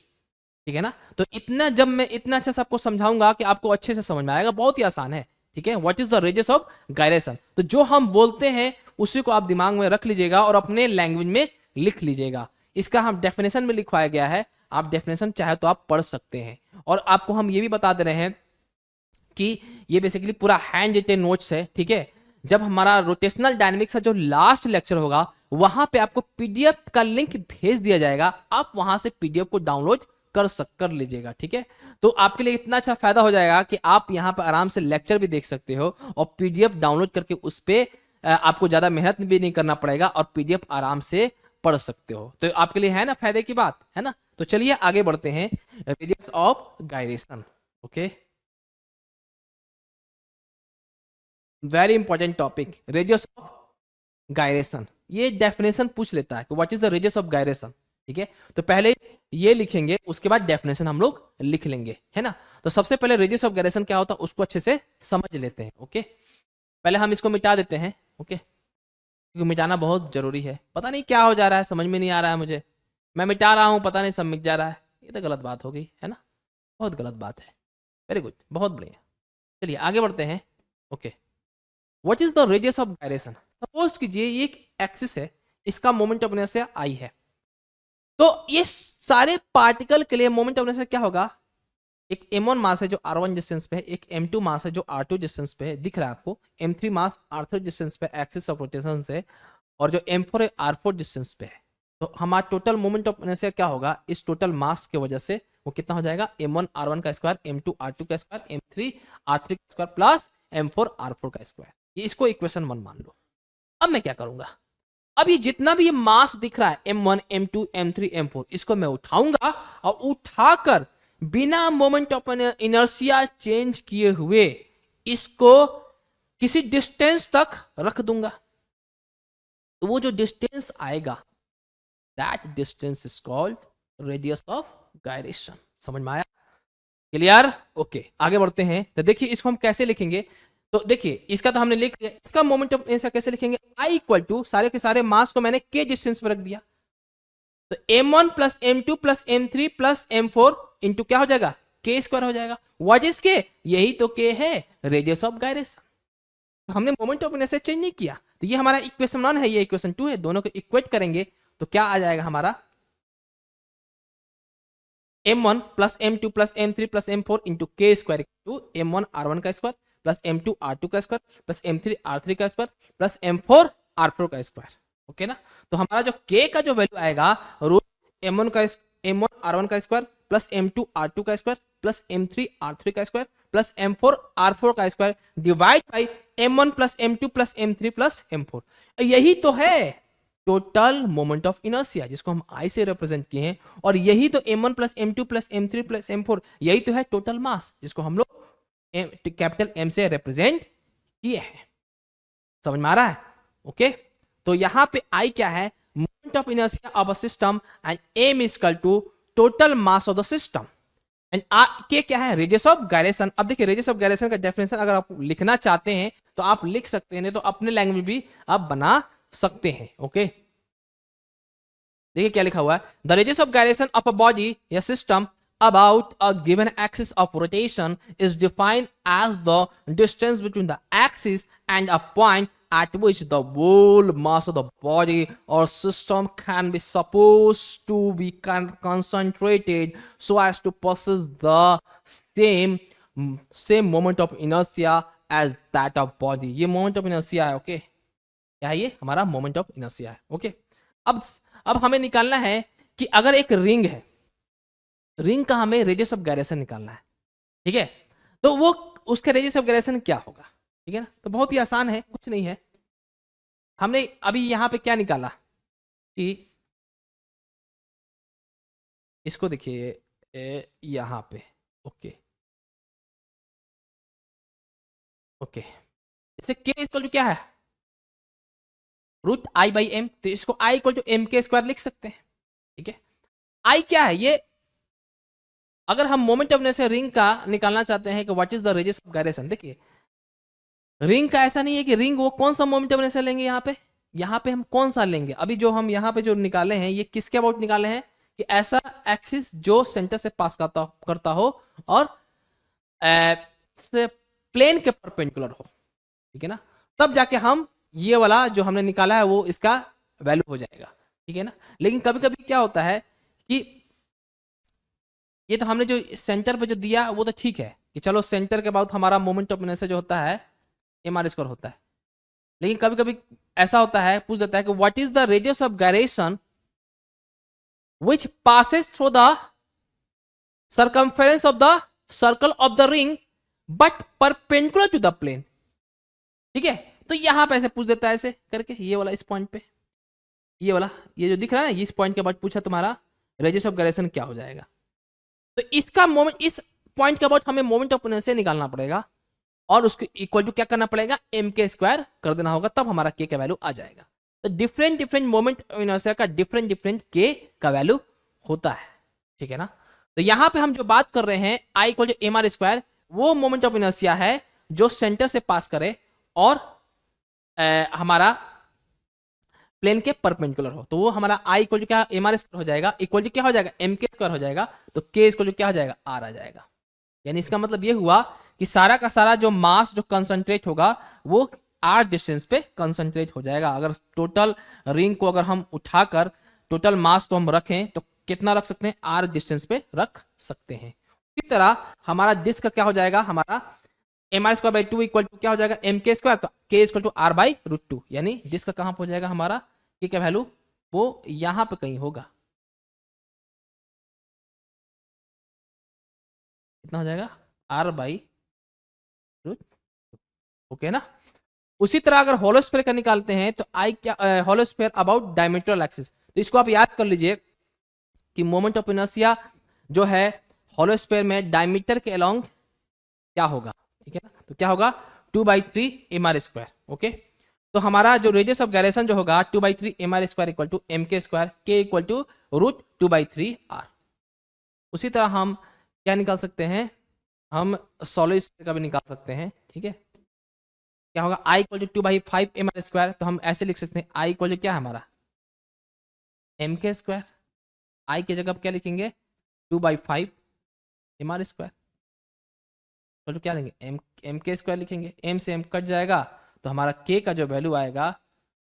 ठीक है ना। तो इतना जब मैं इतना अच्छा से आपको समझाऊंगा कि आपको अच्छे से समझ में आएगा, बहुत ही आसान है, ठीक है। What is the radius of gyration, तो जो हम बोलते हैं उसी को आप दिमाग में रख लीजिएगा और अपने लैंग्वेज में लिख लीजिएगा। इसका हम डेफिनेशन में लिखवाया गया है, आप डेफिनेशन चाहे तो आप पढ़ सकते हैं। और आपको हम ये भी बता दे रहे हैं कि ये बेसिकली पूरा हैंड रिटेन नोट्स है, ठीक है। जब हमारा रोटेशनल डायनेमिक्स का जो लास्ट लेक्चर होगा वहां पे आपको पीडीएफ का लिंक भेज दिया जाएगा, आप वहां से पीडीएफ को डाउनलोड कर लीजिएगा, ठीक है। तो आपके लिए इतना अच्छा फायदा हो जाएगा कि आप यहाँ पर आराम से लेक्चर भी देख सकते हो और पीडीएफ डाउनलोड करके उस पर आपको ज्यादा मेहनत भी नहीं करना पड़ेगा और पीडीएफ आराम से पढ़ सकते हो। तो आपके लिए है ना फायदे की बात, है ना। तो चलिए आगे बढ़ते हैं, radius of gyration, okay, very important topic, radius of gyration. ये डेफिनेशन पूछ लेता है कि what is the radius of gyration, ठीक है। तो पहले ये लिखेंगे, उसके बाद डेफिनेशन हम लोग लिख लेंगे, है ना। तो सबसे पहले रेडियस ऑफ गायरेशन क्या होता है उसको अच्छे से समझ लेते हैं, ओके। पहले हम इसको मिटा देते हैं, ओके, क्योंकि मिटाना बहुत जरूरी है। पता नहीं क्या हो जा रहा है, समझ में नहीं आ रहा है मुझे, मैं मिटा रहा हूँ, पता नहीं सब मिट जा रहा है, ये तो गलत बात हो गई, है ना, बहुत गलत बात है। वेरी गुड, बहुत बढ़िया। चलिए आगे बढ़ते हैं, okay. What is the radius of gyration, suppose कीजिए ये एक एक्सिस है, इसका मोमेंट ऑफ इनर्शिया आई है, तो ये सारे पार्टिकल के लिए मोमेंट ऑफ इनर्शिया क्या होगा, एक m1 मास है जो r1 डिस्टेंस पे है, एक m2 मास है जो r2 डिस्टेंस पे है, दिख रहा है आपको, m3 मास r3 डिस्टेंस पे एक्सिस ऑफ रोटेशन से, और जो m4 है r4 डिस्टेंस पे है। तो हमारा टोटल मोमेंट ऑफ इनर्शिया क्या होगा, इस टोटल मास की वजह से वो कितना हो जाएगा, m1 r1 का स्क्वायर, m2 r2 का स्क्वायर, m3 r3 का स्क्वायर प्लस m4 r4 का स्क्वायर। ये इसको इक्वेशन 1 मान लो। अब मैं क्या करूंगा, अब ये जितना भी ये मास दिख रहा है m1 m2 m3 m4, इसको मैं उठाऊंगा और उठाकर बिना मोमेंट ऑफ इनर्शिया चेंज किए हुए इसको किसी डिस्टेंस तक रख दूंगा। तो वो जो डिस्टेंस आएगा that distance is called radius of gyration. समझ में आया, क्लियर, ओके। आगे बढ़ते हैं, तो देखिए इसको हम कैसे लिखेंगे। तो देखिए इसका तो हमने लिख दिया, इसका मोमेंट ऑफ इनर्शिया कैसे लिखेंगे, आई इक्वल टू सारे के सारे मास को मैंने के डिस्टेंस पर रख दिया, तो m1 plus m2 plus m3 plus m4 into क्या हो जाएगा, k स्क्वायर हो जाएगा। What is k? यही तो k है, रेडियस ऑफ गायरेशन। तो हमने मोमेंट ऑफ इनर्शिया चेंज नहीं किया। तो ये हमारा इक्वेशन 1 है, ये इक्वेशन 2 है, दोनों को इक्वेट करेंगे तो क्या आ जाएगा हमारा, m1 plus m2 plus m3 plus m4 into k square to m1 r1 का स्क्वायर प्लस m2 r2 का स्क्वायर प्लस m3 r3 का स्क्वायर प्लस m4 r4 का स्क्वायर। ओके ना। तो हमारा जो k का जो वैल्यू आएगा, रूट m1 का m1 r1 का स्क्वायर प्लस m2 r2 का स्क्वायर प्लस m3 r3 का स्क्वायर प्लस m4 r4 का square divide by m1 plus m2 plus m3 plus m4। यही तो है टोटल मोमेंट ऑफ इनर्शिया, जिसको हम आई से रिप्रेजेंट किए हैं। और यही तो m1 plus m2 plus m3 plus m4, यही तो है टोटल मास, जिसको हम लोग कैपिटल M से रिप्रेजेंट किए हैं। समझ में आ रहा है? ओके। तो यहां पे I क्या है, moment of inertia of a system, and m is equal to total mass of the system, and K क्या है, रेडियस ऑफ गायरेशन। अब देखिए रेडियस ऑफ गायरेशन का डेफिनेशन अगर आप लिखना चाहते हैं तो आप लिख सकते हैं, नहीं तो अपने लैंग्वेज भी आप बना सकते हैं। ओके, देखिए क्या लिखा हुआ है, the radius of gyration of a body या system about a given axis of rotation is defined as the distance between the axis and a point at which the whole mass of the body or system can be supposed to be concentrated so as to possess the same moment of inertia as that of body। ये moment of inertia है। Okay, क्या है ये, हमारा moment of inertia है। Okay, अब हमें निकालना है कि अगर एक रिंग है, रिंग का हमें रेडियस ऑफ गायरेशन निकालना है, ठीक है, तो वो उसका रेडियस ऑफ गायरेशन क्या होगा, ठीक है ना। तो बहुत ही आसान है, कुछ नहीं है। हमने अभी यहां पे क्या निकाला कि इसको देखिए यहां पे, ओके ओके, जैसे k इक्वल टू क्या है, रूट आई बाई एम, तो इसको i equal to m k square लिख सकते हैं। ठीक है, i क्या है, ये अगर हम मोमेंट ऑफ इनर्शिया रिंग का निकालना चाहते हैं कि what is the radius of gyration, देखिए रिंग का ऐसा नहीं है कि रिंग वो कौन सा मोमेंट ऑफ इनर्शिया लेंगे, यहाँ पे हम कौन सा लेंगे, अभी जो हम यहाँ पे जो निकाले हैं ये किसके अबाउट निकाले हैं, कि ऐसा एक्सिस जो सेंटर से पास करता हो और प्लेन के परपेंडिकुलर हो, ठीक है ना, तब जाके हम ये वाला जो हमने निकाला है वो इसका वैल्यू हो जाएगा। ठीक है ना। लेकिन कभी कभी क्या होता है कि ये तो हमने जो सेंटर पे जो दिया वो तो ठीक है कि चलो सेंटर के बाद हमारा मोमेंट ऑफ इनर्शिया जो होता है mr स्क्वायर होता है, लेकिन कभी कभी ऐसा होता है, पूछ देता है कि what is the radius of gyration which passes through the circumference of the circle of the ring but perpendicular to the plane। ठीक है, तो यहां पे ऐसे पूछ देता है ऐसे करके, ये वाला इस पॉइंट पे, ये वाला ये जो दिख रहा है ना, इस पॉइंट के बाद पूछा तुम्हारा रेडियस ऑफ गायरेशन क्या हो जाएगा। तो इसका मोमेंट, इस पॉइंट के बाद हमें मोमेंट ऑफ इनर्शिया निकालना पड़ेगा और उसको इक्वल टू क्या करना पड़ेगा, एम के स्क्वायर कर देना होगा, तब हमारा के का वैल्यू आ जाएगा। तो different different moment of inertia का डिफरेंट डिफरेंट के का वैल्यू होता है। ठीक है ना। तो यहां पे हम जो बात कर रहे हैं I equal to m are square, वो मोमेंट ऑफ इनर्शिया है जो सेंटर से पास करे और हमारा प्लेन के परपेंडिकुलर हो, तो वो हमारा आई इक्वल टू क्या, एम आर स्क्वायर हो जाएगा, इक्वल टू क्या हो जाएगा, एम के स्क्वायर हो जाएगा, तो के इक्वल टू क्या हो जाएगा, आर आ जाएगा। यानी इसका मतलब ये हुआ कि सारा का सारा जो मास जो कंसंट्रेट होगा वो आर डिस्टेंस पे कंसंट्रेट हो जाएगा। अगर टोटल रिंग को अगर हम उठाकर टोटल मास को हम रखें तो कितना रख सकते हैं, आर डिस्टेंस पे रख सकते हैं। इसी तरह हमारा डिस्क का क्या हो जाएगा, हमारा m are square by two equal to क्या हो जाएगा, एम के स्क्वायर, तो k equal to r by root two, यानी डिस्क का कहां पर हो जाएगा हमारा के का वैल्यू, वो यहां पे कहीं होगा, कितना हो जाएगा, आर बाई रूट। ओके ना। उसी तरह अगर होलो स्फीयर का निकालते हैं तो आई क्या, होलो स्फीयर अबाउट डायमीट्रल एक्सिस, तो इसको आप याद कर लीजिए कि मोमेंट ऑफ इनर्शिया जो है होलो स्फीयर में डायमीटर के अलोंग क्या होगा। ठीक है ना, तो क्या होगा 2/3 एम आर स्क्वायर। ओके, तो हमारा जो रेडियस ऑफ गायरेशन जो होगा 2/3 m are square equal to m k square, k equal to root 2/3 r. उसी तरह हम क्या निकाल सकते हैं, हम सोलो स्फीयर का भी निकाल सकते हैं। ठीक है, क्या होगा, I equal to 2/5 m are square, तो हम ऐसे लिख सकते हैं आई इक्वल टू क्या है हमारा, एम के स्क्वायर आई की जगह क्या लिखेंगे 2/5 mr²। तो क्या लेंगे एम के स्क्वायर लिखेंगे, एम से एम कट जाएगा तो हमारा के का जो वैल्यू आएगा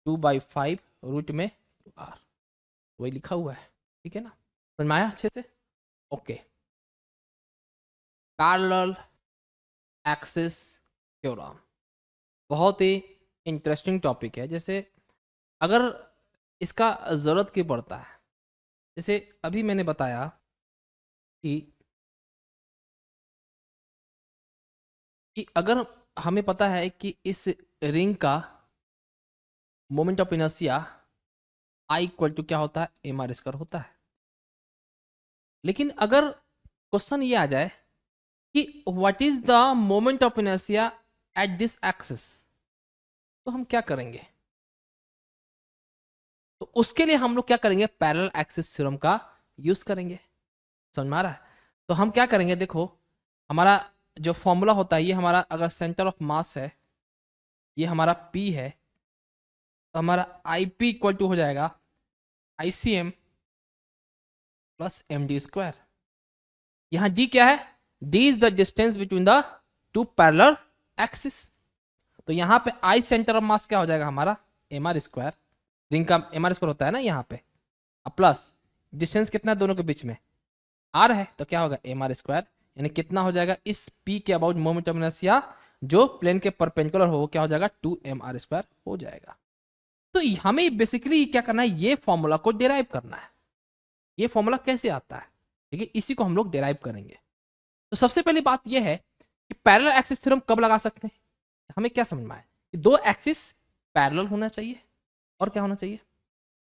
2/5 रूट में आर, वही लिखा हुआ है। ठीक है ना, समझ में आया अच्छे से? ओके, पैरेलल एक्सिस थ्योरम बहुत ही इंटरेस्टिंग टॉपिक है। जैसे अगर इसका ज़रूरत क्यों पड़ता है, जैसे अभी मैंने बताया कि अगर हमें पता है कि इस रिंग का moment of inertia I equal to क्या होता है mr² होता है, लेकिन अगर क्वेश्चन ये आ जाए कि what is the moment of inertia at this axis, तो हम क्या करेंगे? तो उसके लिए हम लोग क्या करेंगे, पैरेलल एक्सिस थ्योरम का यूज करेंगे। समझ में आ रहा है? तो हम क्या करेंगे, देखो हमारा जो फॉर्मूला होता है, ये हमारा अगर सेंटर ऑफ मास है, ये हमारा P है, तो हमारा आई पी इक्वल टू हो जाएगा ICM प्लस md²। यहां d क्या है, d is the distance between the two parallel axis. तो यहां पे आई सेंटर ऑफ मास क्या हो जाएगा हमारा mr², रिंग का mr² होता है ना यहाँ पे, प्लस डिस्टेंस कितना है दोनों के बीच में r है, तो क्या होगा mr², यानी कितना हो जाएगा इस p के अबाउट मोमेंट ऑफ इनर्शिया जो प्लेन के परपेंडिकुलर हो, क्या हो जाएगा 2mr² हो जाएगा। तो हमें बेसिकली क्या करना है, ये फॉर्मूला को डिराइव करना है। ये फॉर्मूला कैसे आता है, ठीक है, इसी को हम लोग डिराइव करेंगे। तो सबसे पहली बात यह है कि पैरेलल एक्सिस थ्योरम कब लगा सकते हैं, हमें क्या समझ में आए कि दो एक्सिस पैरेलल होना चाहिए, और क्या होना चाहिए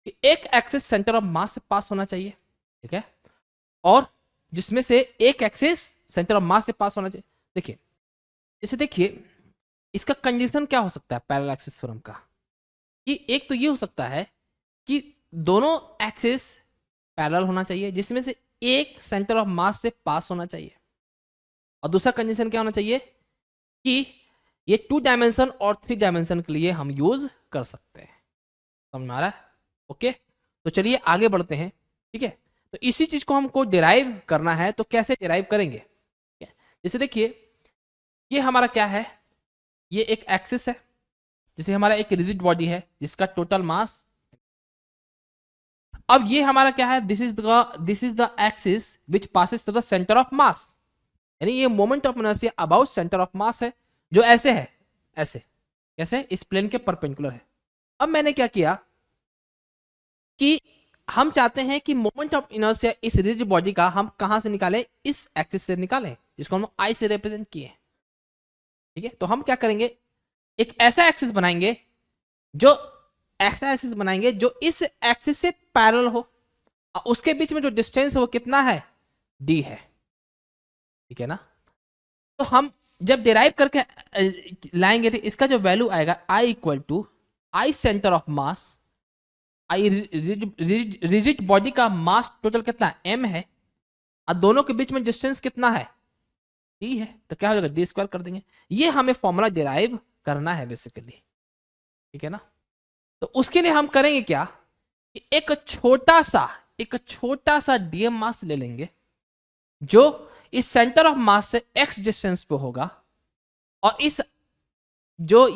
कि एक एक्सिस सेंटर ऑफ मास से पास होना चाहिए, ठीक है, और जिसमें से एक एक्सिस सेंटर ऑफ मास से पास होना चाहिए। देखिए जैसे देखिए इसका कंडीशन क्या हो सकता है पैरेलल एक्सिस थ्योरम का, कि एक तो ये हो सकता है कि दोनों एक्सिस पैरेलल होना चाहिए जिसमें से एक सेंटर ऑफ मास से पास होना चाहिए, और दूसरा कंडीशन क्या होना चाहिए कि ये 2 डायमेंशन और 3 डायमेंशन के लिए हम यूज कर सकते हैं। समझ में आ रहा है? ओके, तो चलिए आगे बढ़ते हैं। ठीक है, तो इसी चीज को हमको डिराइव करना है, तो कैसे डिराइव करेंगे? जैसे देखिए ये हमारा क्या है, ये एक एक्सिस है, जैसे हमारा एक रिजिड बॉडी है जिसका टोटल मास, अब ये हमारा क्या है, this is the axis which passes to the centre of mass, यानी ये moment of inertia about centre of mass है, जो ऐसे है, ऐसे कैसे इस प्लेन के परपेंडिकुलर है। अब मैंने क्या किया कि हम चाहते हैं कि मोमेंट ऑफ इनर्शिया इस रिजिड बॉडी का हम कहां से निकालें, इस एक्सिस से निकालें, जिसको हम आई से रिप्रेजेंट किए। ठीक है, तो हम क्या करेंगे, एक ऐसा एक्सिस बनाएंगे जो इस एक्सिस से पैरेलल हो, और उसके बीच में जो डिस्टेंस है वो कितना है, d है। ठीक है ना, तो हम जब डिराइव करके लाएंगे तो इसका जो वैल्यू आएगा I equal to I centre of mass, I rigid body का मास टोटल कितना है m है, और दोनों के बीच में डिस्टेंस कितना है d है, तो क्या हो जाएगा d² कर देंगे। ये हमें फॉर्मूला डिराइव करना है बेसिकली। ठीक है ना, तो उसके लिए हम करेंगे क्या कि एक छोटा सा डीएम मास ले लेंगे जो इस सेंटर ऑफ मास से x डिस्टेंस पे होगा, और इस जो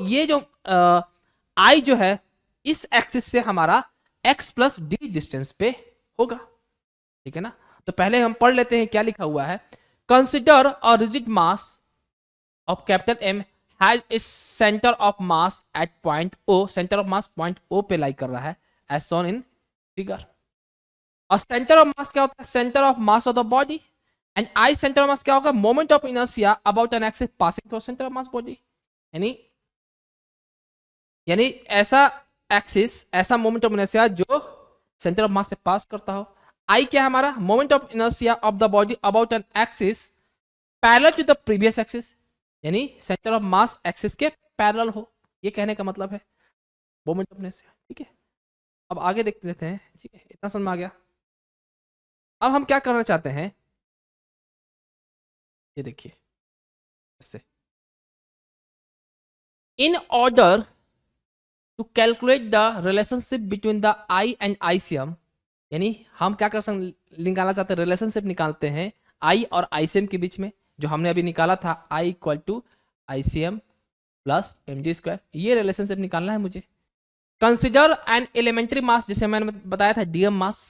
I जो है इस एक्सिस से हमारा x प्लस डी डिस्टेंस पे होगा। ठीक है ना, तो पहले हम पढ़ लेते हैं क्या लिखा हुआ है। Consider a rigid mass of capital M has its centre of mass at point O, centre of mass point O पे लाई कर रहा है एज शोन इन फिगर। और सेंटर ऑफ मास क्या होता है, centre of mass of the body, and I centre of mass क्या होगा, moment of inertia about an axis passing through centre of mass body, यानी ऐसा एक्सिस, ऐसा moment of inertia जो सेंटर ऑफ मास से पास करता हो। I क्या है हमारा, moment of inertia of the body about an axis parallel to the previous axis, यानी सेंटर ऑफ मास एक्सिस के पैरेलल हो, ये कहने का मतलब है मोमेंट ऑफ इनर्शिया। ठीक है, अब आगे देखते रहते हैं। ठीक है, इतना समझ में आ गया। अब हम क्या करना चाहते हैं, ये देखिए ऐसे, in order to calculate the relationship between the I and ICM, यानी हम क्या कर सकते, निकालना चाहते हैं, रिलेशनशिप निकालते हैं आई और आईसीएम के बीच में, जो हमने अभी निकाला था I equal to ICM plus mg square, ये रिलेशनशिप निकालना है मुझे। कंसिडर एन एलिमेंट्री मास, जिसे मैंने बताया था dm mass,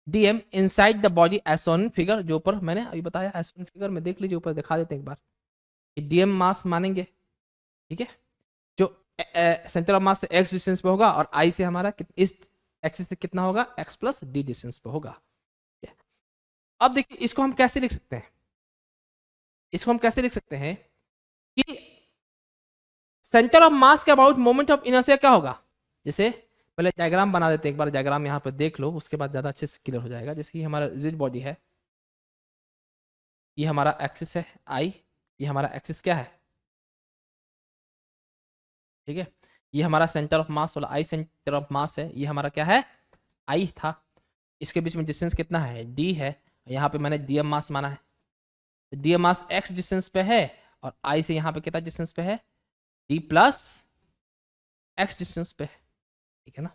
dm inside the body as shown figure, जो ऊपर मैंने अभी बताया एज शोन फिगर में, देख लीजिए ऊपर दिखा देते हैं एक बार, डीएम मास मानेंगे, ठीक है, जो सेंटर ऑफ मास से x डिस्टेंस पे होगा और आई से हमारा इस एक्सिस से कितना होगा, x प्लस डी डिस्टेंस पे होगा। अब देखिए इसको हम कैसे लिख सकते हैं, इसको हम कैसे लिख सकते हैं कि सेंटर ऑफ मास के अबाउट मोमेंट ऑफ इनर्शिया क्या होगा। जैसे पहले डायग्राम बना देते हैं, एक बार डायग्राम यहाँ पर देख लो, उसके बाद ज़्यादा अच्छे से क्लियर हो जाएगा। जैसे कि हमारा रिजिड बॉडी है, ये हमारा एक्सिस है आई, ये हमारा एक्सिस क्या है, ठीक है, ये हमारा सेंटर ऑफ मास वाला आई सेंटर ऑफ मास है, ये हमारा क्या है, आई था, इसके बीच में डिस्टेंस कितना है, डी है, यहाँ पे मैंने डीएम मास माना है, तो डीएम मास एक्स डिस्टेंस पे है और आई से यहाँ पे कितना डिस्टेंस पे है, डी प्लस एक्स डिस्टेंस पे है, ठीक है ना।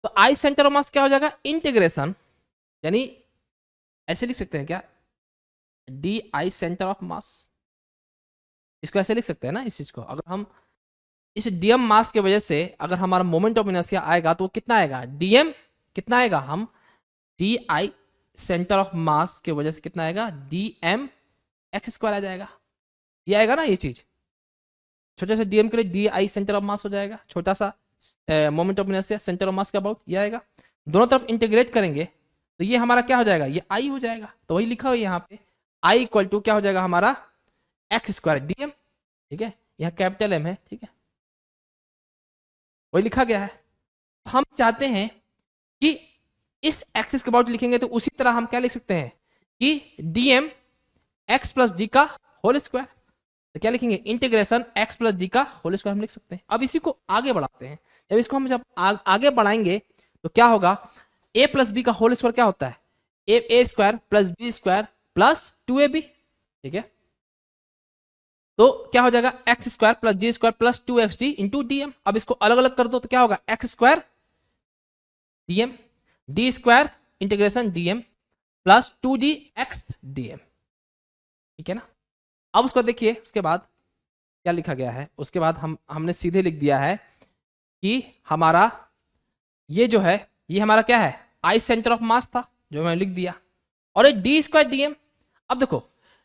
तो आई सेंटर ऑफ मास क्या हो जाएगा, इंटीग्रेशन, यानी ऐसे लिख सकते हैं क्या, डी आई सेंटर ऑफ मास, इसको ऐसे लिख सकते हैं ना इस चीज को। अगर हम इस डीएम मास की वजह से अगर हमारा मोमेंट ऑफ इनर्शिया आएगा तो वो कितना आएगा, डीएम कितना आएगा, हम डी आई सेंटर ऑफ मास की वजह से कितना आएगा, डी एम एक्स स्क्वायर आ जाएगा, ये आएगा ना ये चीज, छोटे से डीएम के लिए डी आई सेंटर ऑफ मास हो जाएगा, छोटा सा moment of inertia centre of मास के अबाउट ये आएगा, दोनों तरफ इंटीग्रेट करेंगे तो ये हमारा क्या हो जाएगा, ये आई हो जाएगा, तो वही लिखा हुआ यहाँ पे आई इक्वल टू क्या हो जाएगा हमारा एक्स स्क्वायर डीएम, ठीक है, यहाँ कैपिटल एम है, ठीक है, वही लिखा गया है। हम चाहते हैं कि इस एक्सिस के अबाउट लिखेंगे तो उसी तरह हम क्या लिख सकते हैं कि डीएम एक्स प्लस डी का होल स्क्वायर, तो क्या लिखेंगे, इंटीग्रेशन एक्स प्लस डी का होल स्क्वायर हम लिख सकते हैं। अब इसी को आगे बढ़ाते हैं, जब इसको हम जब आगे बढ़ाएंगे तो क्या होगा, ए प्लस बी का होल स्क्वायर क्या होता है, a square plus b square plus 2ab, ठीक है, तो क्या हो जाएगा x square plus d square plus 2xd into dm. अब इसको अलग अलग कर दो तो क्या होगा, x square dm d square integration dm plus 2d x dm, ठीक है ना। अब उसको देखिए उसके बाद क्या लिखा गया है, उसके बाद हमने सीधे लिख दिया है कि हमारा ये जो है ये हमारा क्या है, आई सेंटर ऑफ मास था जो मैंने लिख दिया, और ये डी स्क्वायर डीएम। अब देखो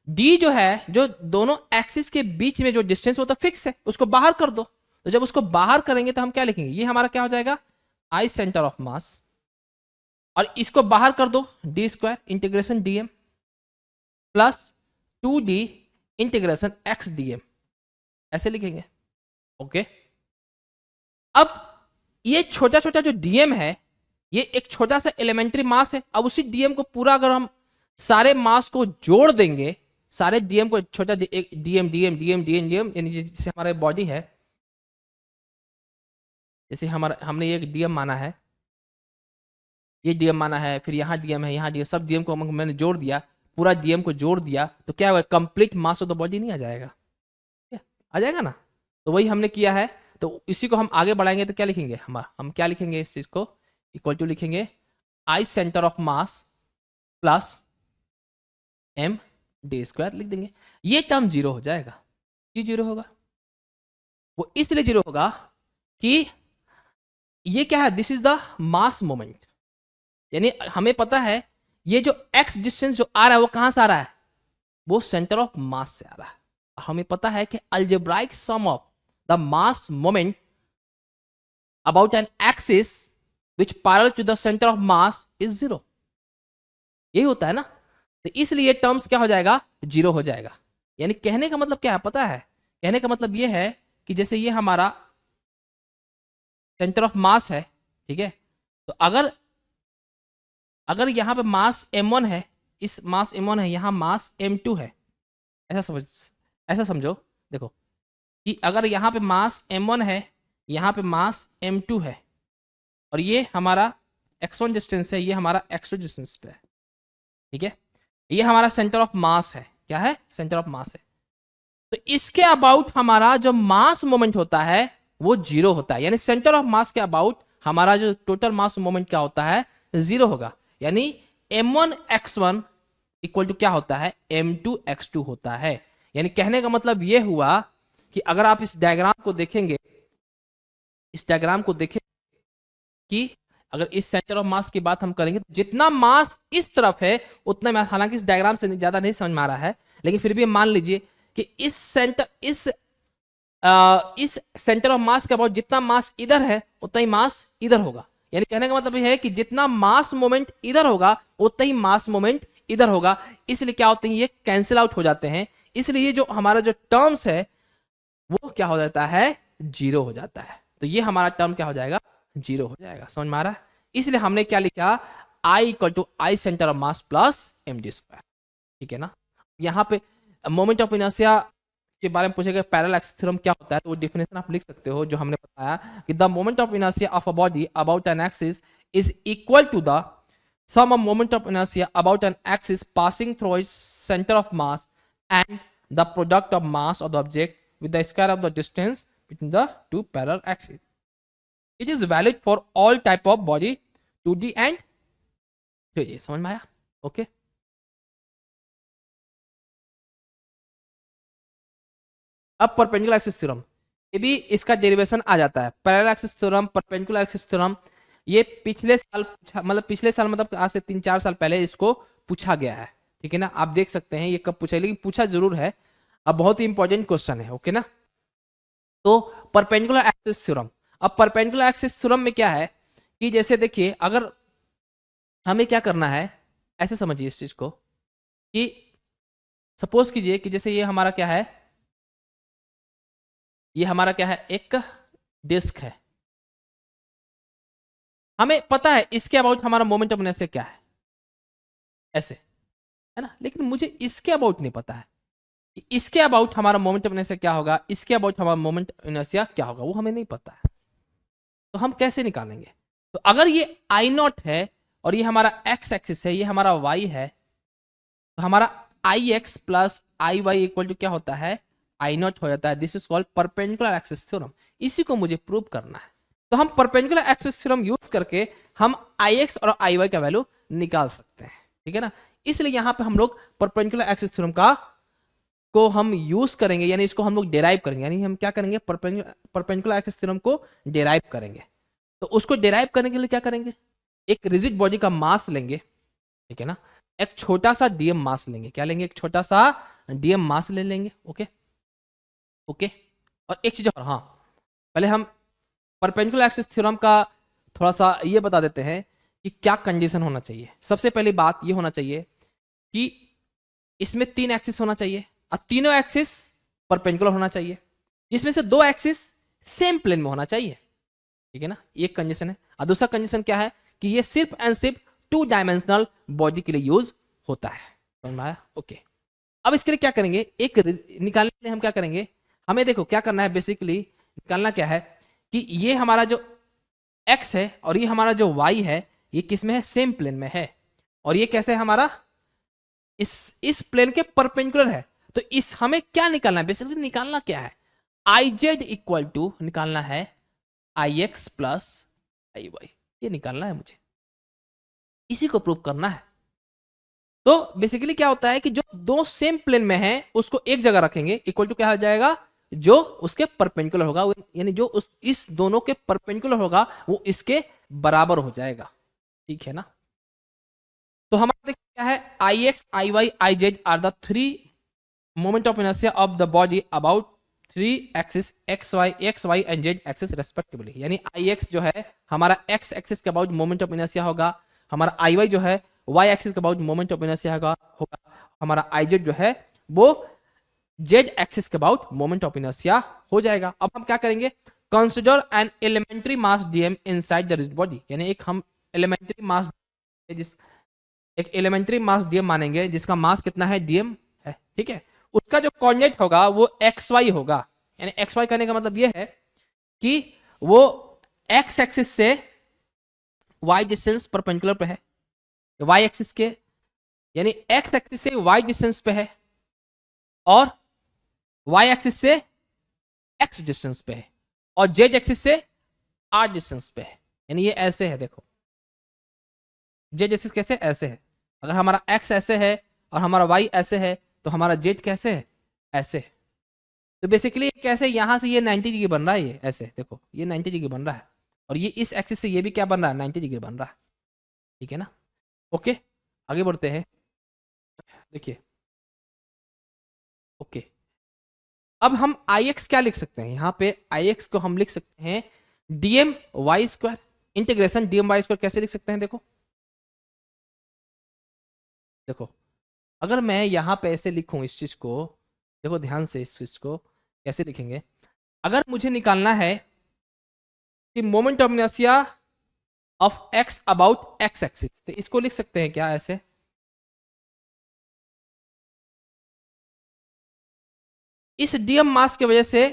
डी जो है, जो दोनों एक्सिस के बीच में जो डिस्टेंस वो तो फिक्स है, उसको बाहर कर दो, तो जब उसको बाहर करेंगे तो हम क्या लिखेंगे, ये हमारा क्या हो जाएगा, आई सेंटर ऑफ मास, और इसको बाहर कर दो D square integration dm plus 2d integration x DM, ऐसे लिखेंगे, ओके। अब ये छोटा छोटा जो डीएम है ये एक छोटा सा एलिमेंट्री मास है, अब उसी डीएम को पूरा अगर हम सारे मास को जोड़ देंगे, सारे डीएम को छोटा एक DM DM DM DM DM, यानी जैसे हमारा बॉडी है, जैसे हमारा हमने ये डीएम माना है, ये डीएम माना है, फिर यहाँ डीएम है, यहाँ डीएम, सब डीएम को मैंने जोड़ दिया, पूरा डीएम को जोड़ दिया तो क्या होगा, complete mass of the body नहीं आ जाएगा, आ जाएगा ना, तो वही हमने किया है। तो इसी को हम आगे बढ़ाएंगे तो क्या लिखेंगे, हम क्या लिखेंगे, इस चीज को इक्वल टू लिखेंगे I centre of mass plus m d square लिख देंगे, ये टर्म जीरो हो जाएगा। क्यों जीरो होगा, वो इसलिए जीरो होगा कि ये क्या है, this is the mass moment, यानी हमें पता है ये जो एक्स डिस्टेंस जो आ रहा है वो कहां से आ रहा है, वो सेंटर ऑफ मास से आ रहा है। हमें पता है कि algebraic sum of the mass moment about an axis which parallel to the centre of mass is zero, यही होता है ना, तो इसलिए टर्म्स क्या हो जाएगा, जीरो हो जाएगा। यानी कहने का मतलब क्या है पता है, कहने का मतलब ये है कि जैसे ये हमारा सेंटर ऑफ मास है, ठीक है, तो अगर यहाँ पे मास m1 है, इस मास m1 है, यहाँ मास m2 है, ऐसा समझो, देखो कि अगर यहाँ पे मास m1 है, यहाँ पे मास m2 है, और ये हमारा x1 डिस्टेंस है, ये हमारा x2 डिस्टेंस पे है, ठीक है, ये हमारा सेंटर ऑफ मास है, क्या है, सेंटर ऑफ मास है। तो इसके अबाउट हमारा जो मास मोमेंट होता है वो जीरो होता है, यानी सेंटर ऑफ मास के अबाउट हमारा जो टोटल मास मोमेंट क्या होता है, जीरो होगा, यानी m1x1 इक्वल टू क्या होता है, m2x2 होता है। यानी कहने का मतलब ये हुआ कि अगर आप इस डायग्राम को देखेंगे, इस डायग्राम को देखें कि अगर इस सेंटर ऑफ मास की बात हम करेंगे तो जितना मास इस तरफ है उतना मास, हालांकि इस डायग्राम से ज्यादा नहीं समझ में आ रहा है, लेकिन फिर भी मान लीजिए कि इस सेंटर ऑफ मास के अबाउट जितना मास इधर है उतना ही मास इधर होगा। यानी कहने का मतलब ये है कि जितना मास मोमेंट इधर होगा उतना ही मास मोमेंट इधर होगा। इसलिए क्या होते हैं, ये कैंसिल आउट हो जाते हैं, इसलिए ये जो हमारा जो टर्म्स है वो क्या हो जाता है, जीरो हो जाता है। तो ये हमारा टर्म क्या हो जाएगा, जीरो हो जाएगा। समझ में आ रहा है? इसलिए हमने क्या लिखा, I equal to I centre of mass plus mg square. ठीक है ना? यहाँ पे मोमेंट ऑफ इनर्शिया के बारे में पूछेगा, पैरेलल एक्सिस थ्योरम क्या होता है, तो वो डिफिनेशन आप लिख सकते हो जो हमने बताया कि the moment of inertia of a body about an axis is equal to the sum of moment of inertia about an axis passing through its center of mass and the product of mass of the object with the square of the distance between the two parallel axes. It is valid for all type of body 2D and 3D. समझ में आया? Okay अब perpendicular axis theorem, ये भी इसका derivation आ जाता है। Parallel axis theorem, perpendicular axis theorem, ये पिछले साल मतलब आज से 3-4 साल पहले इसको पूछा गया है। ठीक है ना? आप देख सकते हैं ये कब पूछा है, लेकिन पूछा जरूर है। अब बहुत ही इंपॉर्टेंट क्वेश्चन है। ओके ना? तो परपेंडिकुलर एक्सिस थ्योरम, अब परपेंडिकुलर एक्सिस थ्योरम में क्या है कि जैसे देखिए, अगर हमें क्या करना है, ऐसे समझिए इस चीज को कि सपोज कीजिए कि जैसे ये हमारा क्या है, ये हमारा क्या है, एक डिस्क है। हमें पता है इसके अबाउट हमारा मोमेंट ऑफ इनर्शिया क्या है, ऐसे है ना, लेकिन मुझे इसके अबाउट नहीं पता है कि इसके अबाउट हमारा मोमेंट ऑफ इनर्शिया क्या होगा, इसके अबाउट हमारा मोमेंट ऑफ इनर्शिया क्या होगा, वो हमें नहीं पता है। तो हम कैसे निकालेंगे? तो अगर ये आई नॉट है और ये हमारा एक्स एक्सिस है, ये हमारा वाई है, तो हमारा I x plus I y equal to क्या होता है, आई नॉट हो जाता है। This is called perpendicular axis theorem. इसी को मुझे प्रूव करना है। तो हम परपेंडिकुलर एक्सिस थ्योरम यूज करके हम आई एक्स और आई वाई का वैल्यू निकाल सकते हैं। ठीक है ना? इसलिए यहां पे हम लोग परपेंडिकुलर एक्सिस थ्योरम को हम यूज करेंगे, यानी इसको हम लोग डेराइव करेंगे। यानी हम क्या करेंगे, परपेंडिकुलर एक्सिस थ्योरम को डेराइव करेंगे। तो उसको डेराइव करने के लिए क्या करेंगे, एक रिजिड बॉडी का मास लेंगे। ठीक है ना? एक छोटा सा डीएम मास लेंगे। क्या लेंगे, एक छोटा सा डीएम मास ले लेंगे। ओके ओके और एक चीज और, हाँ पहले हम परपेंडिकुलर एक्सिस थ्योरम का थोड़ा सा ये बता देते हैं कि क्या कंडीशन होना चाहिए। सबसे पहली बात ये होना चाहिए कि इसमें 3 एक्सिस होना चाहिए और तीनों एक्सिस परपेंडिकुलर होना चाहिए, जिसमें से 2 एक्सिस सेम प्लेन में होना चाहिए। ठीक है ना? एक कंडीशन है। और दूसरा कंडीशन क्या है कि ये सिर्फ एंड सिर्फ 2 डायमेंशनल बॉडी के लिए यूज होता है। समझ में आया? ओके अब इसके लिए क्या करेंगे, एक निकालने के लिए हम क्या करेंगे, हमें देखो क्या करना है, बेसिकली निकालना क्या है कि ये हमारा जो x है और ये हमारा जो y है, ये किस में है, सेम प्लेन में है। और ये कैसे है, हमारा इस प्लेन के परपेंडिकुलर है। तो इस हमें क्या निकालना है, बेसिकली निकालना क्या है, आई जेड इक्वल टू निकालना है I x plus I Y, ये निकालना है मुझे, इसी को प्रूव करना है। तो बेसिकली क्या होता है कि जो 2 सेम प्लेन में है उसको एक जगह रखेंगे, इक्वल टू क्या हो जाएगा, जो उसके परपेंडिकुलर होगा, यानी जो इस दोनों के परपेंडिकुलर होगा वो इसके बराबर हो जाएगा। ठीक है ना? तो हमारा देखिए क्या है, I x I y I z are the 3 moment of inertia of the body about 3 axis x y and z axis respectively. यानी आई एक्स जो है हमारा एक्स एक्सिस के अबाउट मोमेंट ऑफ इनर्शिया होगा, हमारा आई वाई जो है y axis के अबाउट मोमेंट ऑफ इनर्शिया होगा, हमारा आई जेड जो है वो जेड एक्सिस के अबाउट मोमेंट ऑफ इनर्शिया हो जाएगा। अब हम क्या करेंगे, consider an elementary mass dm inside the rigid body. यानी एक हम एलिमेंट्री मास एक एलिमेंट्री मास डीएम मानेंगे जिसका मास कितना है, डीएम है। ठीक है? उसका जो कोऑर्डिनेट होगा वो एक्स वाई होगा। यानी एक्स वाई करने का मतलब ये है कि वो एक्स एक्सिस से वाई डिस्टेंस परपेंडिकुलर पे है, वाई एक्सिस के, यानी एक्स एक्सिस से वाई डिस्टेंस पे है और वाई एक्सिस से एक्स डिस्टेंस पे है और जेड एक्सिस से आर डिस्टेंस पे है। यानी ये ऐसे है, देखो जेड एक्सिस कैसे, ऐसे है। अगर हमारा एक्स ऐसे है और हमारा वाई ऐसे है तो हमारा जेड कैसे है, ऐसे है। तो बेसिकली कैसे, यहां से ये 90 डिग्री बन रहा है, ये ऐसे देखो, ये 90 डिग्री बन रहा है, और ये इस एक्सिस से ये भी क्या बन रहा है, 90 डिग्री बन रहा है। ठीक है ना। ओके, आगे बढ़ते हैं। देखिए, ओके, अब हम आई एक्स क्या लिख सकते हैं, यहाँ पे आई एक्स को हम लिख सकते हैं dm y square, integration dm y square कैसे लिख सकते हैं, देखो देखो, अगर मैं यहाँ पे ऐसे लिखूं इस चीज को, देखो ध्यान से इस चीज को कैसे लिखेंगे। अगर मुझे निकालना है कि moment of inertia of x about x axis, तो इसको लिख सकते हैं क्या ऐसे, इस डीएम मास की वजह से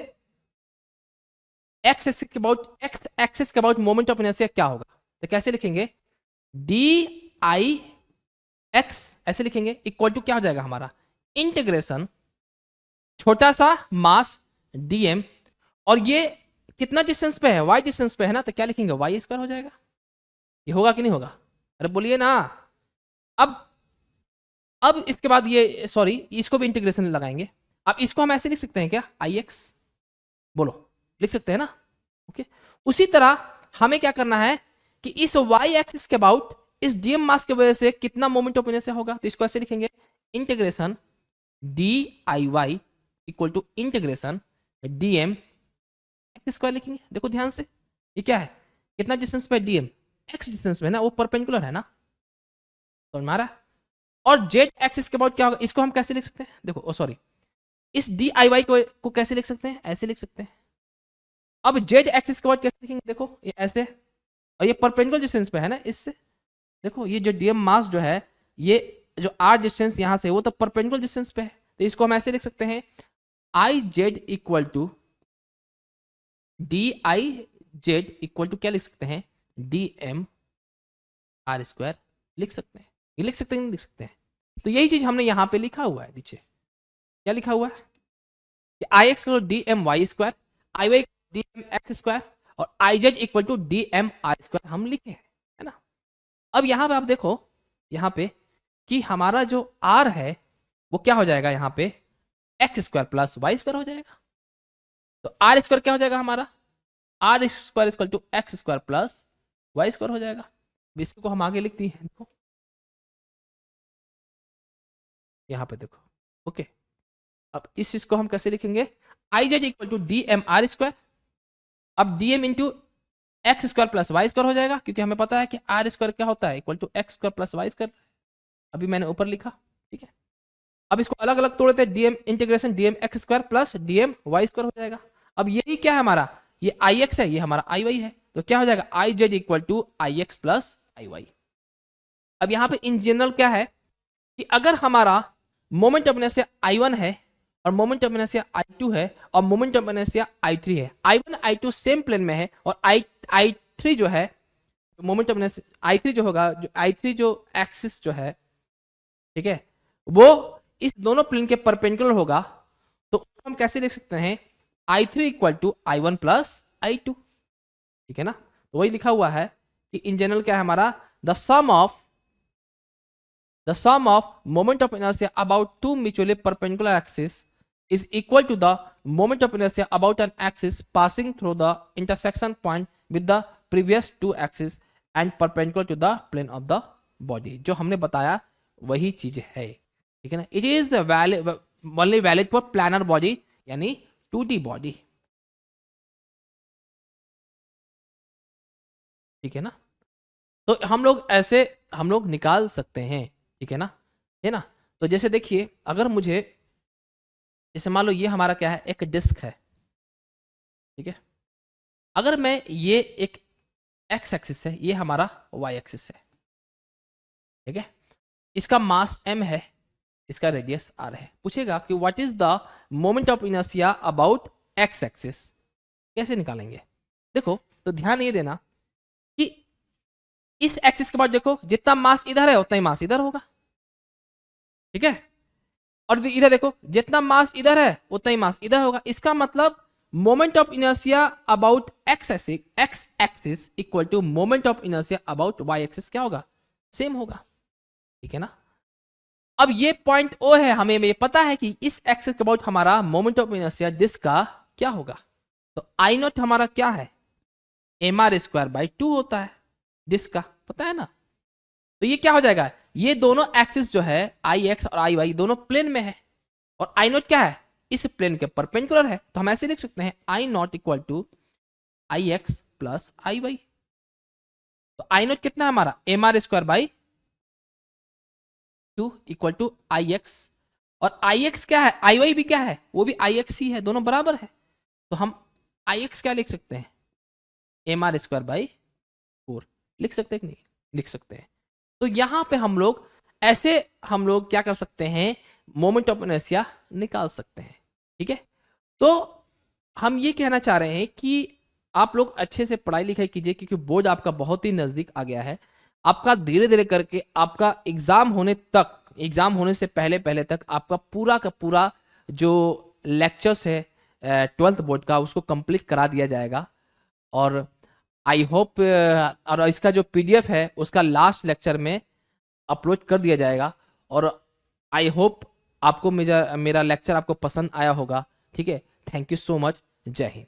एक्स एक्सिस के अबाउट, एक्स एक्सिस के अबाउट मोमेंट ऑफ इनर्शिया क्या होगा, तो कैसे लिखेंगे, डी आई एक्स ऐसे लिखेंगे, इक्वल टू क्या हो जाएगा हमारा, इंटीग्रेशन छोटा सा मास डीएम, और ये कितना डिस्टेंस पे है, वाई डिस्टेंस पे है ना, तो क्या लिखेंगे, वाई स्क्वायर हो जाएगा। ये होगा कि नहीं होगा, अरे बोलिए ना। अब अब इसके बाद ये, सॉरी, इसको भी इंटीग्रेशन लगाएंगे। अब इसको हम ऐसे लिख सकते हैं क्या, आई एक्स, बोलो, लिख सकते हैं ना। ओके, उसी तरह हमें क्या करना है कि इस वाई एक्सिस के अबाउट इस डीएम मास की वजह से कितना मोमेंट ऑफ इनर्शिया होगा, तो इसको ऐसे लिखेंगे, integration d I y equal to integration dm x square लिखेंगे। देखो ध्यान से, ये क्या है, कितना डिस्टेंस पे, डीएम एक्स डिस्टेंस पे है ना, वो परपेंडिकुलर है ना, तो हमारा, और जेड एक्सिस के अबाउट क्या होगा, इसको हम कैसे लिख सकते हैं, देखो, ओ सॉरी, इस डी आई वाई को कैसे लिख सकते हैं, ऐसे लिख सकते हैं। अब जेड एक्सिस के अबाउट कैसे लिखेंगे, देखो ये ऐसे, और ये परपेंडिकुलर डिस्टेंस पे है ना इससे, देखो ये जो डीएम मास जो है, ये जो आर डिस्टेंस यहां से, वो तो परपेंडिकुलर डिस्टेंस पे है, तो इसको हम ऐसे लिख सकते हैं, I z equal to d I z equal to क्या लिख सकते हैं, डी एम आर स्क्वायर लिख सकते हैं। ये लिख सकते हैं, नहीं लिख सकते हैं, तो यही चीज हमने यहाँ पे लिखा हुआ है नीचे, क्या लिखा हुआ है कि I x d m y square, I y d m x square, और I z equal to d m are square हम लिखे हैं, है ना। अब यहाँ पे आप देखो, यहाँ पे कि हमारा जो आर है वो क्या हो जाएगा, यहाँ पे x square plus y square हो जाएगा, तो आर स्क्वायर क्या हो जाएगा हमारा, r square equal to x square plus y square हो जाएगा। इसको हम आगे लिखते हैं, देखो यहाँ पे देखो, ओके। अब इस चीज को हम कैसे लिखेंगे, I z equal to d m are square, अब d m into x square plus y square हो जाएगा, क्योंकि हमें पता है कि आर स्क्वायर क्या होता है, equal to x square plus y square, अभी मैंने ऊपर लिखा, ठीक है। अब इसको अलग अलग तोड़ते हैं, dm integration dm x square plus dm y square हो जाएगा। अब यही क्या है हमारा, ये आई एक्स है, ये हमारा आई वाई है, तो क्या हो जाएगा, I z equal to I x plus I y. अब यहाँ पे इन जनरल क्या है कि अगर हमारा moment of inertia I one है, और moment of inertia I two है, और moment of inertia I three है, I one I two same plane में है, और आई थ्री जो है, moment of inertia I three जो होगा, जो आई थ्री जो एक्सिस जो है, ठीक है, वो इस दोनों प्लेन के परपेंडिकुलर होगा, तो हम कैसे लिख सकते हैं, I three equal to I one plus I two, ठीक है ना। तो वही लिखा हुआ है कि इन जनरल क्या है हमारा, the sum of moment of inertia about two mutually perpendicular axes is equal to the moment of inertia about an axis passing through the intersection point with the previous two axes and perpendicular to the plane of the body। जो हमने बताया वही चीज है, ठीक है ना। It is only valid for planar body, यानी 2D बॉडी, ठीक है ना। तो हम लोग ऐसे हम लोग निकाल सकते हैं, ठीक है ना। तो जैसे देखिए, अगर मुझे, जैसे मान लो ये हमारा क्या है, एक डिस्क है, ठीक है। अगर मैं, ये एक एक्स एक्सिस है, ये हमारा वाई एक्सिस है, ठीक है। इसका मास m है, इसका रेडियस r है। पूछेगा कि what is the moment of inertia about x axis, कैसे निकालेंगे। देखो, तो ध्यान ये देना कि इस एक्सिस के बाद देखो, जितना मास इधर है उतना ही मास इधर होगा, ठीक है। और इधर देखो, जितना मास इधर है उतना ही मास इधर होगा। इसका मतलब moment of inertia about x axis equal to moment of inertia about y axis क्या होगा, सेम होगा, ठीक है ना। अब ये पॉइंट ओ है, हमें ये पता है कि इस एक्सिस के अबाउट हमारा मोमेंट ऑफ इनर्शिया डिस्क का क्या होगा। तो आई नॉट हमारा क्या है, एम आर स्क्वायर बाई 2 होता है डिस्क का, पता है ना। तो ये क्या हो जाएगा, ये दोनों एक्सिस जो है आई एक्स और आई वाई दोनों प्लेन में है, और आई नॉट क्या है, इस प्लेन के परपेंडिकुलर है। तो हम ऐसे लिख सकते हैं I naught equal to I x plus I y. तो आई नॉट कितना है हमारा, m are square by 2 equal to I x, और आई एक्स क्या है, आई वाई भी क्या है, वो भी आई एक्स ही है, दोनों बराबर है। तो हम आई एक्स क्या लिख सकते हैं, एम आर स्क्वायर बाई 4 लिख सकते हैं कि नहीं, लिख सकते हैं। तो यहां पे हम लोग ऐसे हम लोग क्या कर सकते हैं, मोमेंट ऑफ इनर्शिया निकाल सकते हैं, ठीक है। तो हम ये कहना चाह रहे हैं कि आप लोग अच्छे से पढ़ाई लिखाई कीजिए, क्योंकि बोर्ड आपका बहुत ही नजदीक आ गया है। आपका धीरे धीरे करके आपका एग्जाम होने तक, एग्जाम होने से पहले पहले तक आपका पूरा का पूरा जो लेक्चर्स है 12th बोर्ड का उसको कंप्लीट करा दिया जाएगा। और आई होप और इसका जो पीडीएफ है उसका लास्ट लेक्चर में अपलोड कर दिया जाएगा। और आई होप आपको मेरा लेक्चर आपको पसंद आया होगा, ठीक है। थैंक यू सो मच, जय हिंद।